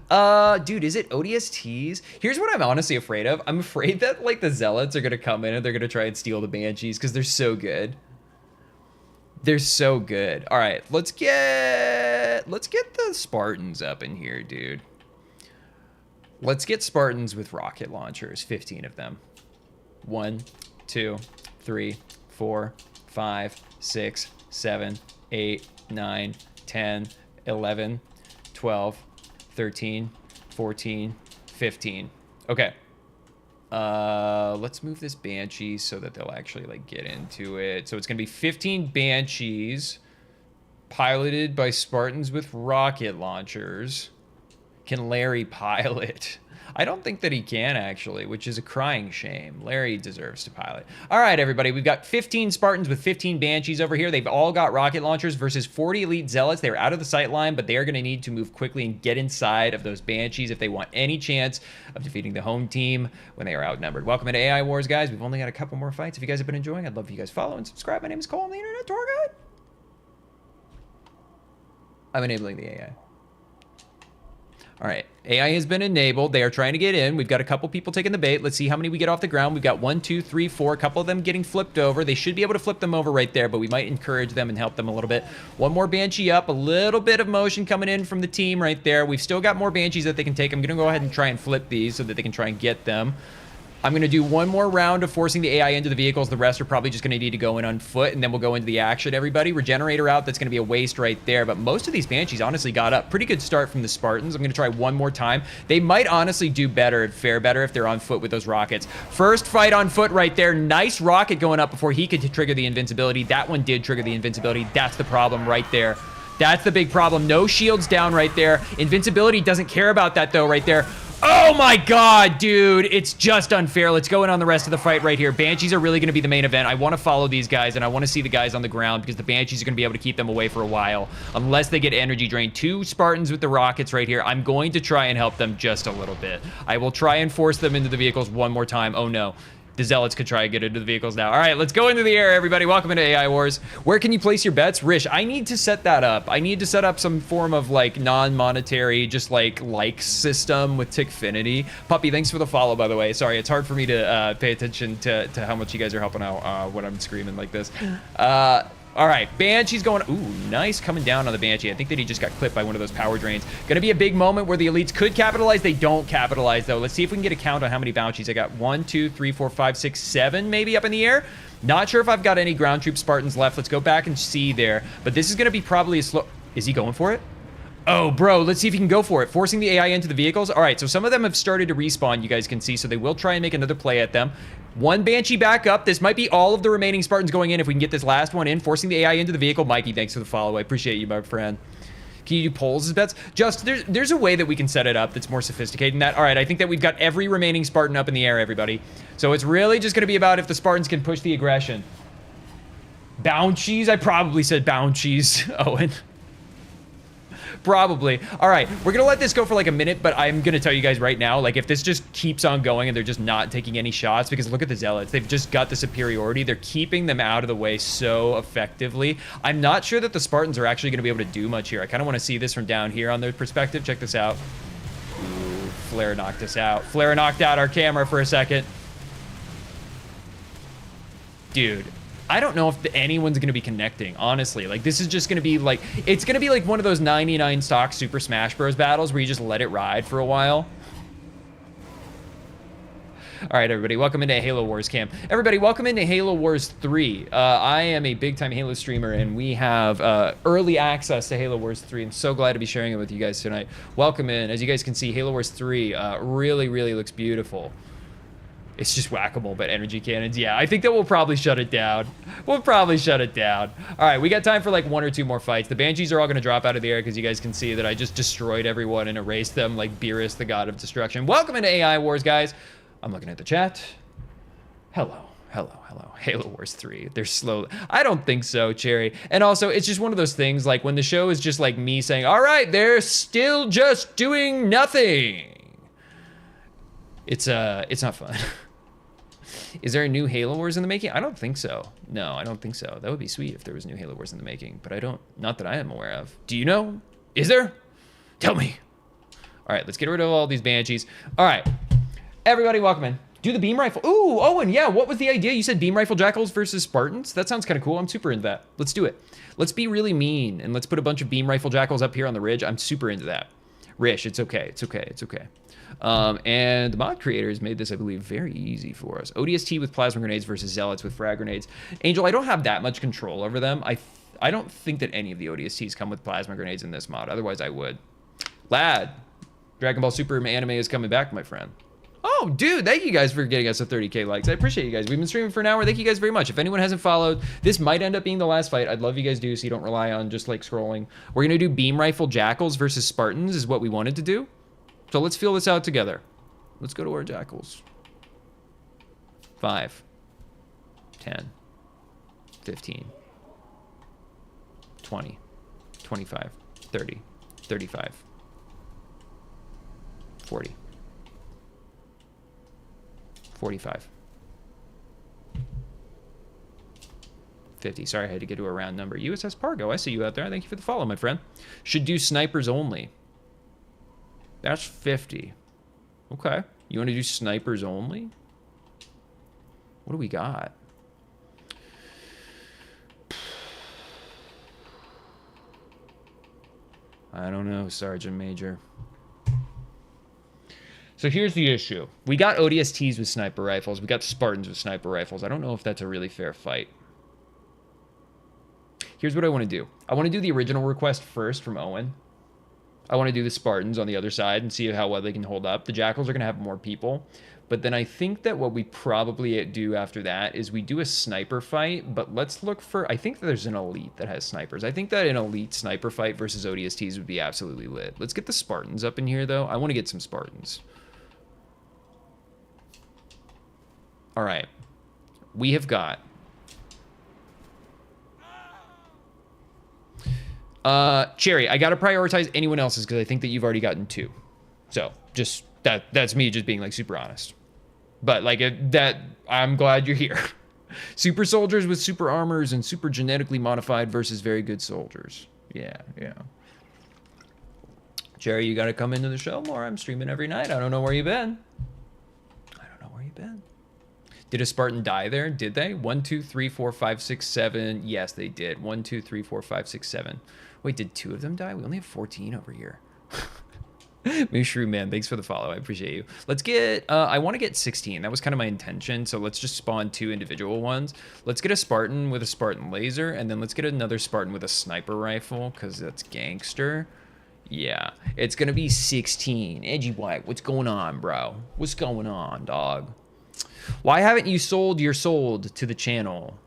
Dude, is it ODSTs? Here's what I'm honestly afraid of. I'm afraid that, like, the Zealots are gonna come in and they're gonna try and steal the Banshees because they're so good. They're so good. All right, let's get the Spartans up in here, dude. Let's get Spartans with rocket launchers, 15 of them. 1, 2, 3, 4, 5, 6, 7, 8, 9, 10, 11, 12, 13, 14, 15. Okay. Let's move this Banshee so that they'll actually, like, get into it. So it's going to be 15 Banshees piloted by Spartans with rocket launchers. Can Larry pilot? I don't think that he can, actually, which is a crying shame. Larry deserves to pilot. All right, everybody. We've got 15 Spartans with 15 Banshees over here. They've all got rocket launchers versus 40 Elite Zealots. They're out of the sight line, but they are going to need to move quickly and get inside of those Banshees if they want any chance of defeating the home team when they are outnumbered. Welcome into AI Wars, guys. We've only got a couple more fights. If you guys have been enjoying, I'd love if you guys follow and subscribe. My name is Cole. I'm the Internet Tour Guide. I'm enabling the AI. All right, AI has been enabled. They are trying to get in. We've got a couple people taking the bait. Let's see how many we get off the ground. We've got 1, 2, 3, 4. A couple of them getting flipped over. They should be able to flip them over right there, but we might encourage them and help them a little bit. One more Banshee up. A little bit of motion coming in from the team right there. We've still got more Banshees that they can take. I'm going to go ahead and try and flip these so that they can try and get them. I'm going to do one more round of forcing the AI into the vehicles. The rest are probably just going to need to go in on foot, and then we'll go into the action, everybody. Regenerator out. That's going to be a waste right there, but most of these Banshees honestly got up. Pretty good start from the Spartans. I'm going to try one more time. They might honestly do better and fare better if they're on foot with those rockets. First fight on foot right there. Nice rocket going up before he could trigger the invincibility. That one did trigger the invincibility. That's the problem right there. That's the big problem. No shields down right there. Invincibility doesn't care about that, though, right there. Oh my god, dude. It's just unfair. Let's go in on the rest of the fight right here. Banshees are really going to be the main event. I want to follow these guys, and I want to see the guys on the ground because the Banshees are going to be able to keep them away for a while unless they get energy drained. 2 Spartans with the rockets right here. I'm going to try and help them just a little bit. I will try and force them into the vehicles one more time. Oh, no. The Zealots could try and get into the vehicles now. All right, let's go into the air, everybody. Welcome into AI Wars. Where can you place your bets? Rish, I need to set that up. I need to set up some form of, like, non-monetary, just, like, likes system with Tickfinity. Puppy, thanks for the follow, by the way. Sorry, it's hard for me to pay attention to how much you guys are helping out when I'm screaming like this. All right, Banshee's going. Ooh, nice coming down on the Banshee. I think that he just got clipped by one of those power drains. Gonna be a big moment where the elites could capitalize. They don't capitalize, though. Let's see if we can get a count on how many Banshees I got. 1, 2, 3, 4, 5, 6, 7 maybe up in the air. Not sure if I've got any ground troop Spartans left. Let's go back and see there. But this is gonna be probably a slow. Is he going for it? Oh, bro, let's see if he can go for it. Forcing the AI into the vehicles. All right, so some of them have started to respawn, you guys can see, so they will try and make another play at them. One Banshee back up. This might be all of the remaining Spartans going in if we can get this last one in. Forcing the AI into the vehicle. Mikey, thanks for the follow. I appreciate you, my friend. Can you do polls as bets? Just, there's a way that we can set it up that's more sophisticated than that. All right, I think that we've got every remaining Spartan up in the air, everybody. So it's really just going to be about if the Spartans can push the aggression. Banshees? I probably said Banshees, Owen. Probably. All right, we're gonna let this go for like a minute, but I'm gonna tell you guys right now, like, if this just keeps on going and they're just not taking any shots, because look at the Zealots, they've just got the superiority. They're keeping them out of the way so effectively. I'm not sure that the Spartans are actually gonna be able to do much here. I kind of want to see this from down here on their perspective. Check this out. Ooh, Flare knocked us out. Flare knocked out our camera for a second. Dude. I don't know if anyone's going to be connecting, honestly. Like, this is just going to be, like, it's going to be like one of those 99 stock Super Smash Bros. Battles where you just let it ride for a while. All right, everybody, welcome into Halo Wars Camp. Everybody, welcome into Halo Wars 3. I am a big-time Halo streamer, and we have early access to Halo Wars 3. I'm so glad to be sharing it with you guys tonight. Welcome in. As you guys can see, Halo Wars 3 really, really looks beautiful. It's just whack-a-mole, but energy cannons. Yeah, I think that we'll probably shut it down. We'll probably shut it down. All right, we got time for like 1 or 2 more fights. The Banshees are all going to drop out of the air because you guys can see that I just destroyed everyone and erased them like Beerus, the god of destruction. Welcome into AI Wars, guys. I'm looking at the chat. Hello. Halo Wars 3. They're slow. I don't think so, Cherry. And also, it's just one of those things, like, when the show is just like me saying, all right, they're still just doing nothing. It's not fun. Is there a new Halo Wars in the making? I don't think so. No, I don't think so. That would be sweet if there was new Halo Wars in the making, but not that I am aware of. Do you know? Is there? Tell me. All right, let's get rid of all these Banshees. All right, everybody welcome in. Do the beam rifle. Ooh, Owen, yeah, what was the idea? You said beam rifle Jackals versus Spartans? That sounds kind of cool. I'm super into that. Let's do it. Let's be really mean, and let's put a bunch of beam rifle Jackals up here on the ridge. I'm super into that. Rish, it's okay. It's okay. It's okay. And the mod creators made this, I believe, very easy for us. ODST with plasma grenades versus Zealots with frag grenades. Angel, I don't have that much control over them. I don't think that any of the ODSTs come with plasma grenades in this mod. Otherwise, I would. Lad, Dragon Ball Super anime is coming back, my friend. Oh, dude, thank you guys for getting us a 30K likes. I appreciate you guys. We've been streaming for an hour. Thank you guys very much. If anyone hasn't followed, this might end up being the last fight. I'd love you guys do so you don't rely on just like scrolling. We're going to do beam rifle Jackals versus Spartans is what we wanted to do. So let's feel this out together. Let's go to our Jackals. 5, 10, 15, 20, 25, 30, 35, 40. 45. 50. Sorry, I had to get to a round number. USS Pargo, I see you out there. Thank you for the follow, my friend. Should do snipers only. That's 50. Okay. You want to do snipers only? What do we got? I don't know, Sergeant Major. So here's the issue. We got ODSTs with sniper rifles. We got Spartans with sniper rifles. I don't know if that's a really fair fight. Here's what I want to do. I want to do the original request first from Owen. I want to do the Spartans on the other side and see how well they can hold up. The Jackals are going to have more people. But then I think that what we probably do after that is we do a sniper fight. But let's look for... I think that there's an Elite that has snipers. I think that an Elite sniper fight versus ODSTs would be absolutely lit. Let's get the Spartans up in here, though. I want to get some Spartans. All right, we have got Cherry. I gotta prioritize anyone else's because I think that you've already gotten 2. So just that's me just being like super honest. But like I'm glad you're here. Super soldiers with super armors and super genetically modified versus very good soldiers. Yeah. Cherry, you gotta come into the show more. I'm streaming every night. I don't know where you've been. Did a Spartan die there? Did they? 1, 2, 3, 4, 5, 6, 7. Yes, they did. 1, 2, 3, 4, 5, 6, 7. Wait, did 2 of them die? We only have 14 over here. Mushroom Man, thanks for the follow. I appreciate you. Let's get, I want to get 16. That was kind of my intention. So let's just spawn 2 individual ones. Let's get a Spartan with a Spartan laser. And then let's get another Spartan with a sniper rifle because that's gangster. Yeah, it's going to be 16. Edgy White, what's going on, bro? What's going on, dog? Why haven't you sold your sold to the channel?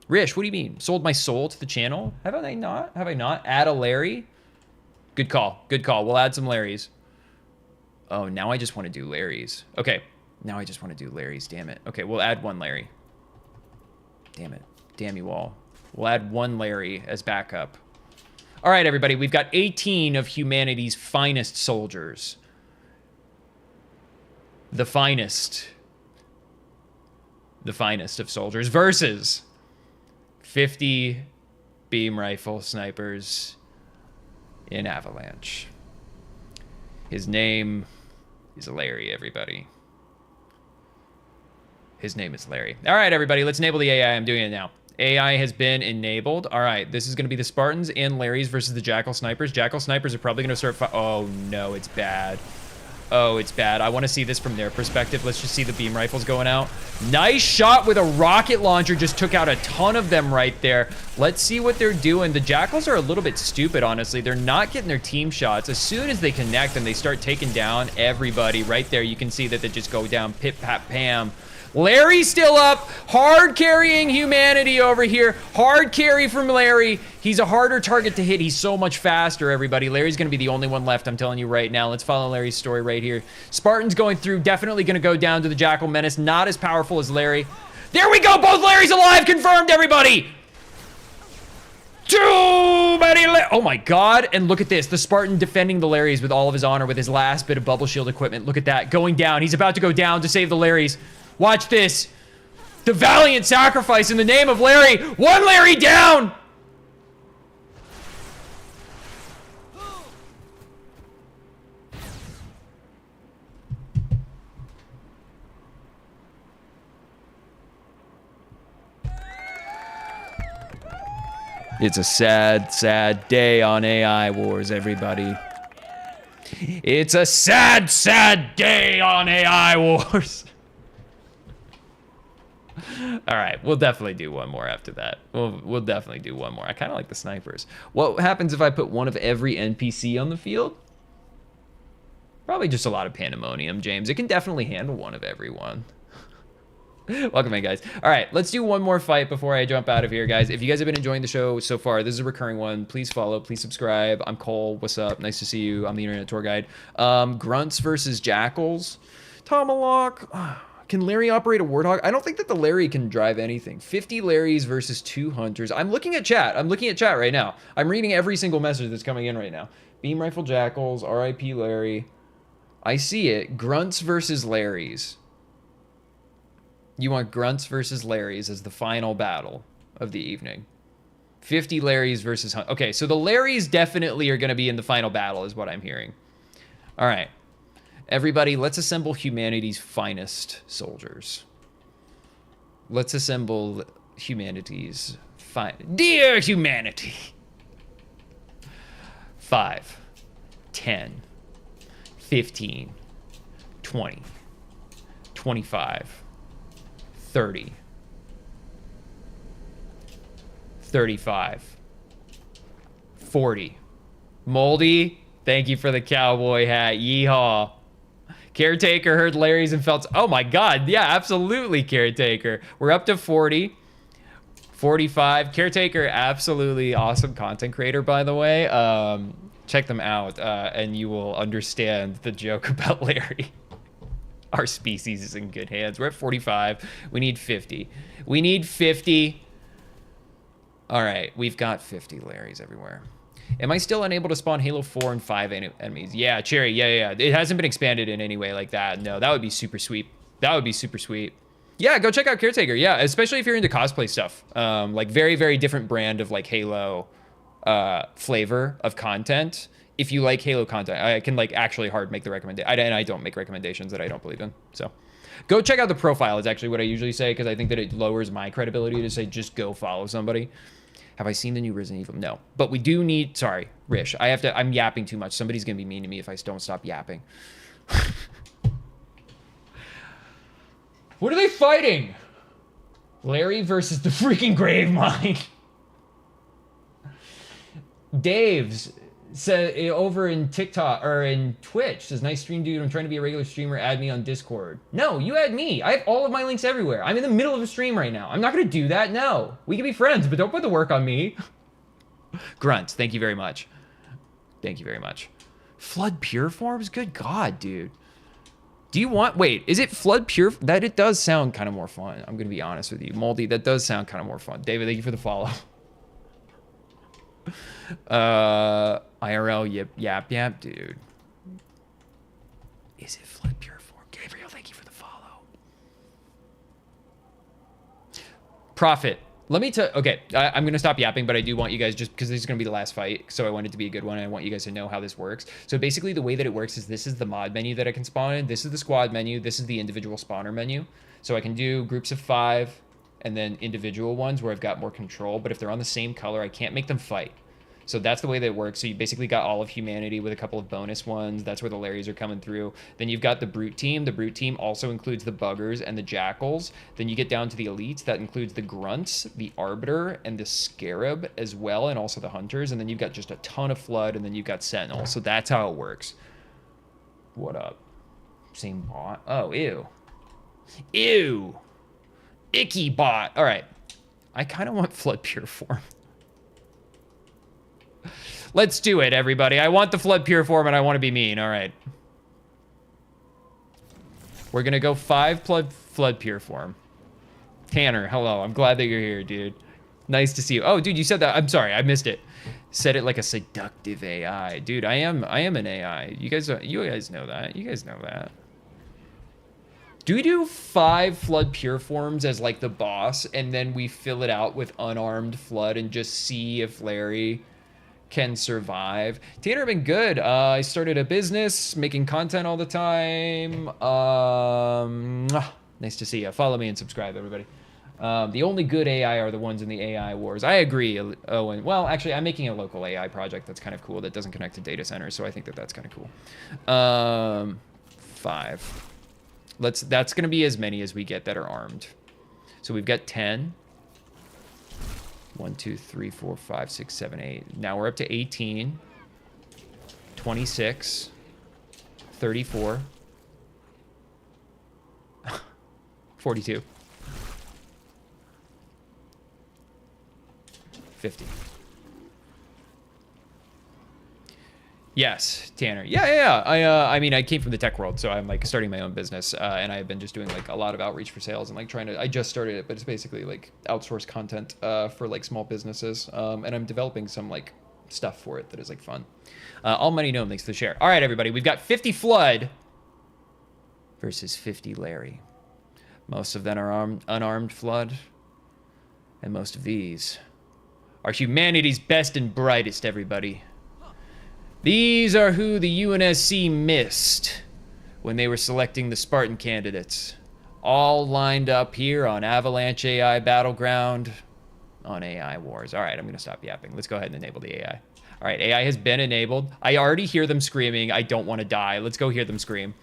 Rish, what do you mean? Sold my soul to the channel? Have I not? Have I not? Add a Larry? Good call. Good call. We'll add some Larrys. Oh, now I just want to do Larrys. Okay. Now I just want to do Larrys. Damn it. Okay, we'll add 1 Larry. Damn it. Damn you all. We'll add 1 Larry as backup. All right, everybody. We've got 18 of humanity's finest soldiers. The finest of soldiers versus 50 beam rifle snipers in Avalanche. His name is Larry, everybody. His name is Larry. All right, everybody, let's enable the AI. I'm doing it now. AI has been enabled. All right, this is going to be the Spartans and Larrys versus the Jackal Snipers. Jackal Snipers are probably going to start... Oh, no, it's bad. Oh, it's bad. I want to see this from their perspective. Let's just see the beam rifles going out. Nice shot with a rocket launcher. Just took out a ton of them right there. Let's see what they're doing. The Jackals are a little bit stupid, honestly. They're not getting their team shots. As soon as they connect and they start taking down everybody right there, you can see that they just go down pip, pap, pam. Larry's still up. Hard carrying humanity over here. Hard carry from Larry. He's a harder target to hit. He's so much faster, everybody. Larry's going to be the only one left, I'm telling you right now. Let's follow Larry's story right here. Spartan's going through. Definitely going to go down to the Jackal Menace. Not as powerful as Larry. There we go. Both Larrys alive. Confirmed, everybody. Too many oh my god. And look at this. The Spartan defending the Larrys with all of his honor with his last bit of bubble shield equipment. Look at that. Going down. He's about to go down to save the Larrys. Watch this. The valiant sacrifice in the name of Larry. One Larry down. It's a sad, sad day on AI Wars, everybody. It's a sad, sad day on AI Wars. All right, we'll definitely do one more after that. We'll definitely do one more. I kind of like the snipers. What happens if I put one of every NPC on the field? Probably just a lot of pandemonium, James. It can definitely handle one of everyone. Welcome in, guys. All right, let's do one more fight before I jump out of here, guys. If you guys have been enjoying the show so far, this is a recurring one. Please follow, please subscribe. I'm Cole. What's up? Nice to see you. I'm the Internet Tour Guide. Grunts versus Jackals. Tomahawk. Can Larry operate a Warthog? I don't think that the Larry can drive anything. 50 Larrys versus 2 Hunters. I'm looking at chat. I'm looking at chat right now. I'm reading every single message that's coming in right now. Beam Rifle Jackals. RIP Larry. I see it. Grunts versus Larrys. You want Grunts versus Larrys as the final battle of the evening. 50 Larrys versus... Okay, so the Larrys definitely are going to be in the final battle is what I'm hearing. All right. Everybody, let's assemble humanity's finest soldiers. Let's assemble humanity's Dear humanity! 5, 10, 15, 20, 25... 30, 35, 40. Moldy, thank you for the cowboy hat. Yeehaw. Caretaker heard Larry's and felt... Oh my god, yeah, absolutely, Caretaker. We're up to 40. 45. Caretaker, absolutely awesome content creator, by the way. Check them out, and you will understand the joke about Larry. Our species is in good hands. We're at 45. We need 50. We need 50. All right, we've got 50 Larrys everywhere. Am I still unable to spawn Halo 4 and 5 enemies? Yeah, Cherry, yeah. It hasn't been expanded in any way like that. No, that would be super sweet. That would be super sweet. Yeah, go check out Caretaker. Yeah, especially if you're into cosplay stuff. Like very, very different brand of like Halo flavor of content. If you like Halo content, I can like actually hard make the recommendation. And I don't make recommendations that I don't believe in. So go check out the profile is actually what I usually say, because I think that it lowers my credibility to say just go follow somebody. Have I seen the new Resident Evil? No. But we do need, sorry, Rish. I'm yapping too much. Somebody's gonna be mean to me if I don't stop yapping. What are they fighting? Larry versus the freaking grave mine. Dave's said over in TikTok or in Twitch says, nice stream, dude. I'm trying to be a regular streamer. Add me on Discord. No, you add me. I have all of my links everywhere. I'm in the middle of a stream right now. I'm not going to do that. No, we can be friends, but don't put the work on me. Grunt, thank you very much. Thank you very much. Flood Pure Forms? Good God, dude. Do you want, wait, is it Flood Pure? That it does sound kind of more fun. I'm going to be honest with you. Moldy, that does sound kind of more fun. David, thank you for the follow. IRL, yap, dude. Is it Flood Pure Form? Gabriel, thank you for the follow. Profit. Let me tell, okay, I'm going to stop yapping, but I do want you guys, just because this is going to be the last fight, so I want it to be a good one, and I want you guys to know how this works. So basically the way that it works is this is the mod menu that I can spawn in, this is the squad menu, this is the individual spawner menu. So I can do groups of 5, and then individual ones where I've got more control, but if they're on the same color, I can't make them fight. So that's the way that it works. So you basically got all of humanity with a couple of bonus ones. That's where the Larrys are coming through. Then you've got the Brute team. The Brute team also includes the Buggers and the Jackals. Then you get down to the Elites. That includes the Grunts, the Arbiter, and the Scarab as well, and also the Hunters. And then you've got just a ton of Flood, and then you've got Sentinel. So that's how it works. What up? Same bot? Oh, ew. Ew. Icky bot. All right. I kind of want Flood Pure Form. Let's do it, everybody. I want the Flood Pure Form, and I want to be mean. All right. We're going to go 5 Flood Pure Form. Tanner, hello. I'm glad that you're here, dude. Nice to see you. Oh, dude, you said that. I'm sorry, I missed it. Said it like a seductive AI. Dude, I am an AI. You guys know that. You guys know that. Do we do 5 Flood Pure Forms as like the boss, and then we fill it out with unarmed Flood and just see if Larry can survive? Tanner, been good. I started a business, making content all the time. Nice to see you. Follow me and subscribe, everybody. The only good AI are the ones in the AI wars. I agree, Owen. Well, actually, I'm making a local AI project that's kind of cool that doesn't connect to data centers, so I think that that's kind of cool. 5. That's going to be as many as we get that are armed. So we've got 10. 1, 2, 3, 4, 5, 6, 7, 8. Now we're up to 18. 26. 34. 42. 50. Yes, Tanner. Yeah. I mean, I came from the tech world, so I'm like starting my own business, and I've been just doing like a lot of outreach for sales and like trying to. I just started it, but it's basically like outsourced content for like small businesses, and I'm developing some like stuff for it that is like fun. All money known, thanks to the share. All right, everybody, we've got 50 Flood versus 50 Larry. Most of them are unarmed Flood, and most of these are humanity's best and brightest, everybody. These are who the UNSC missed when they were selecting the Spartan candidates. All lined up here on Avalanche AI Battleground on AI Wars. All right, I'm going to stop yapping. Let's go ahead and enable the AI. All right, AI has been enabled. I already hear them screaming. I don't want to die. Let's go hear them scream.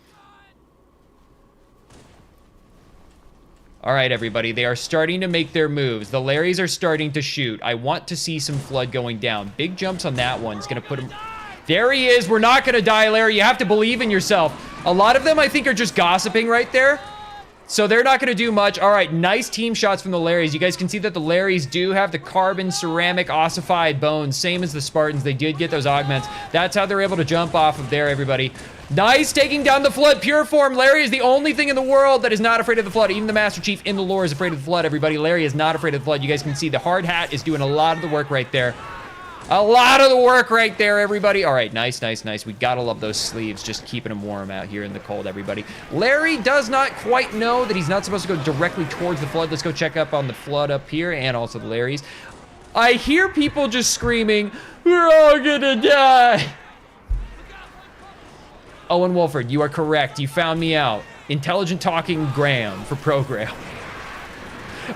All right, everybody, they are starting to make their moves. The Larrys are starting to shoot. I want to see some Flood going down. Big jumps on that one. It's going to put him... There he is. We're not going to die, Larry. You have to believe in yourself. A lot of them, I think, are just gossiping right there. So they're not going to do much. All right, nice team shots from the Larrys. You guys can see that the Larrys do have the carbon ceramic ossified bones, same as the Spartans. They did get those augments. That's how they're able to jump off of there, everybody. Nice taking down the Flood pure form. Larry is the only thing in the world that is not afraid of the Flood. Even the Master Chief in the lore is afraid of the Flood, everybody. Larry is not afraid of the Flood. You guys can see the hard hat is doing a lot of the work right there. A lot of the work right there, everybody. All right, nice. We gotta love those sleeves, just keeping him warm out here in the cold, everybody. Larry does not quite know that he's not supposed to go directly towards the Flood. Let's go check up on the Flood up here and also the Larrys. I hear people just screaming, we're all gonna die. Owen Wolford, you are correct. You found me out. Intelligent talking Graham for program.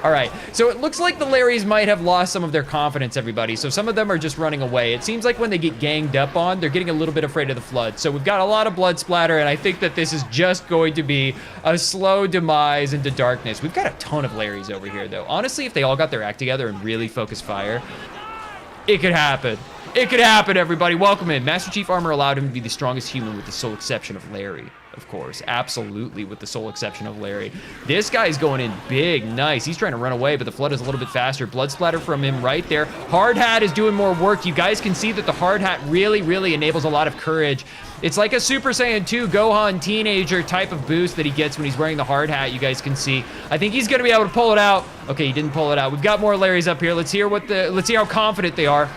All right, so it looks like the Larrys might have lost some of their confidence, everybody. So some of them are just running away. It seems like when they get ganged up on, they're getting a little bit afraid of the Flood. So we've got a lot of blood splatter, and I think that this is just going to be a slow demise into darkness. We've got a ton of Larrys over here, though. Honestly, if they all got their act together and really focus fire, it could happen. It could happen, everybody. Welcome in. Master Chief armor allowed him to be the strongest human with the sole exception of Larry. Of course, absolutely, with the sole exception of Larry. This guy's going in big, nice. He's trying to run away, but the Flood is a little bit faster. Blood splatter from him right there. Hard hat is doing more work. You guys can see that the hard hat really enables a lot of courage. It's like a Super Saiyan 2 Gohan teenager type of boost that he gets when he's wearing the hard hat, you guys can see. I think he's gonna be able to pull it out. Okay, he didn't pull it out. We've got more Larrys up here. Let's see how confident they are.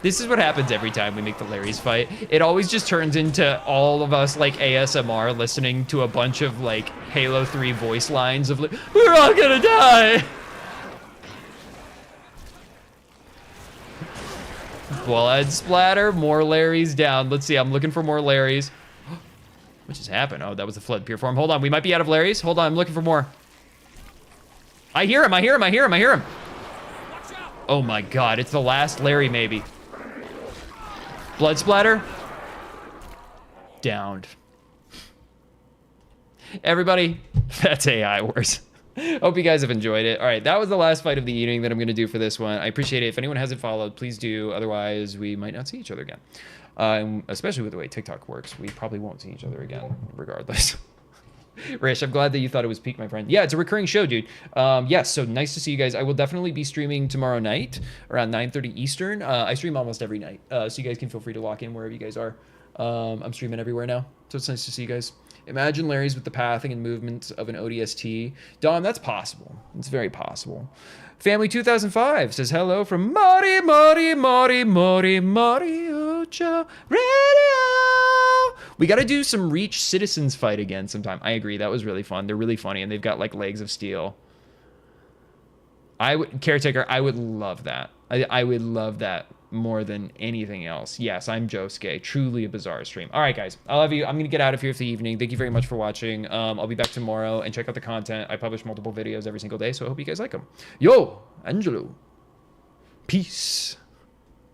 This is what happens every time we make the Larrys fight. It always just turns into all of us like ASMR listening to a bunch of like Halo 3 voice lines of like, we're all gonna die. Blood splatter, more Larrys down. Let's see, I'm looking for more Larrys. What just happened? Oh, that was the Flood pure form. Hold on, we might be out of Larrys. Hold on, I'm looking for more. I hear him. Oh my God, it's the last Larry maybe. Blood splatter. Downed. Everybody, that's AI Wars. Hope you guys have enjoyed it. All right, that was the last fight of the evening that I'm going to do for this one. I appreciate it. If anyone hasn't followed, please do. Otherwise, we might not see each other again. And especially with the way TikTok works, we probably won't see each other again, regardless. Rish, I'm glad that you thought it was peak, my friend. Yeah, it's a recurring show, dude. Yes, so nice to see you guys. I will definitely be streaming tomorrow night around 9:30 Eastern. I stream almost every night, so you guys can feel free to lock in wherever you guys are. I'm streaming everywhere now, so it's nice to see you guys. Imagine Larry's with the pathing and movements of an ODST. Dom, that's possible. It's very possible. Family 2005 says hello from Mori Ocho Radio. We got to do some Reach Citizens fight again sometime. I agree. That was really fun. They're really funny, and they've got like legs of steel. Caretaker, I would love that. I would love that more than anything else. Yes, I'm Josuke. Truly a bizarre stream. All right, guys. I love you. I'm going to get out of here for the evening. Thank you very much for watching. I'll be back tomorrow, and check out the content. I publish multiple videos every single day, so I hope you guys like them. Yo, Angelo. Peace.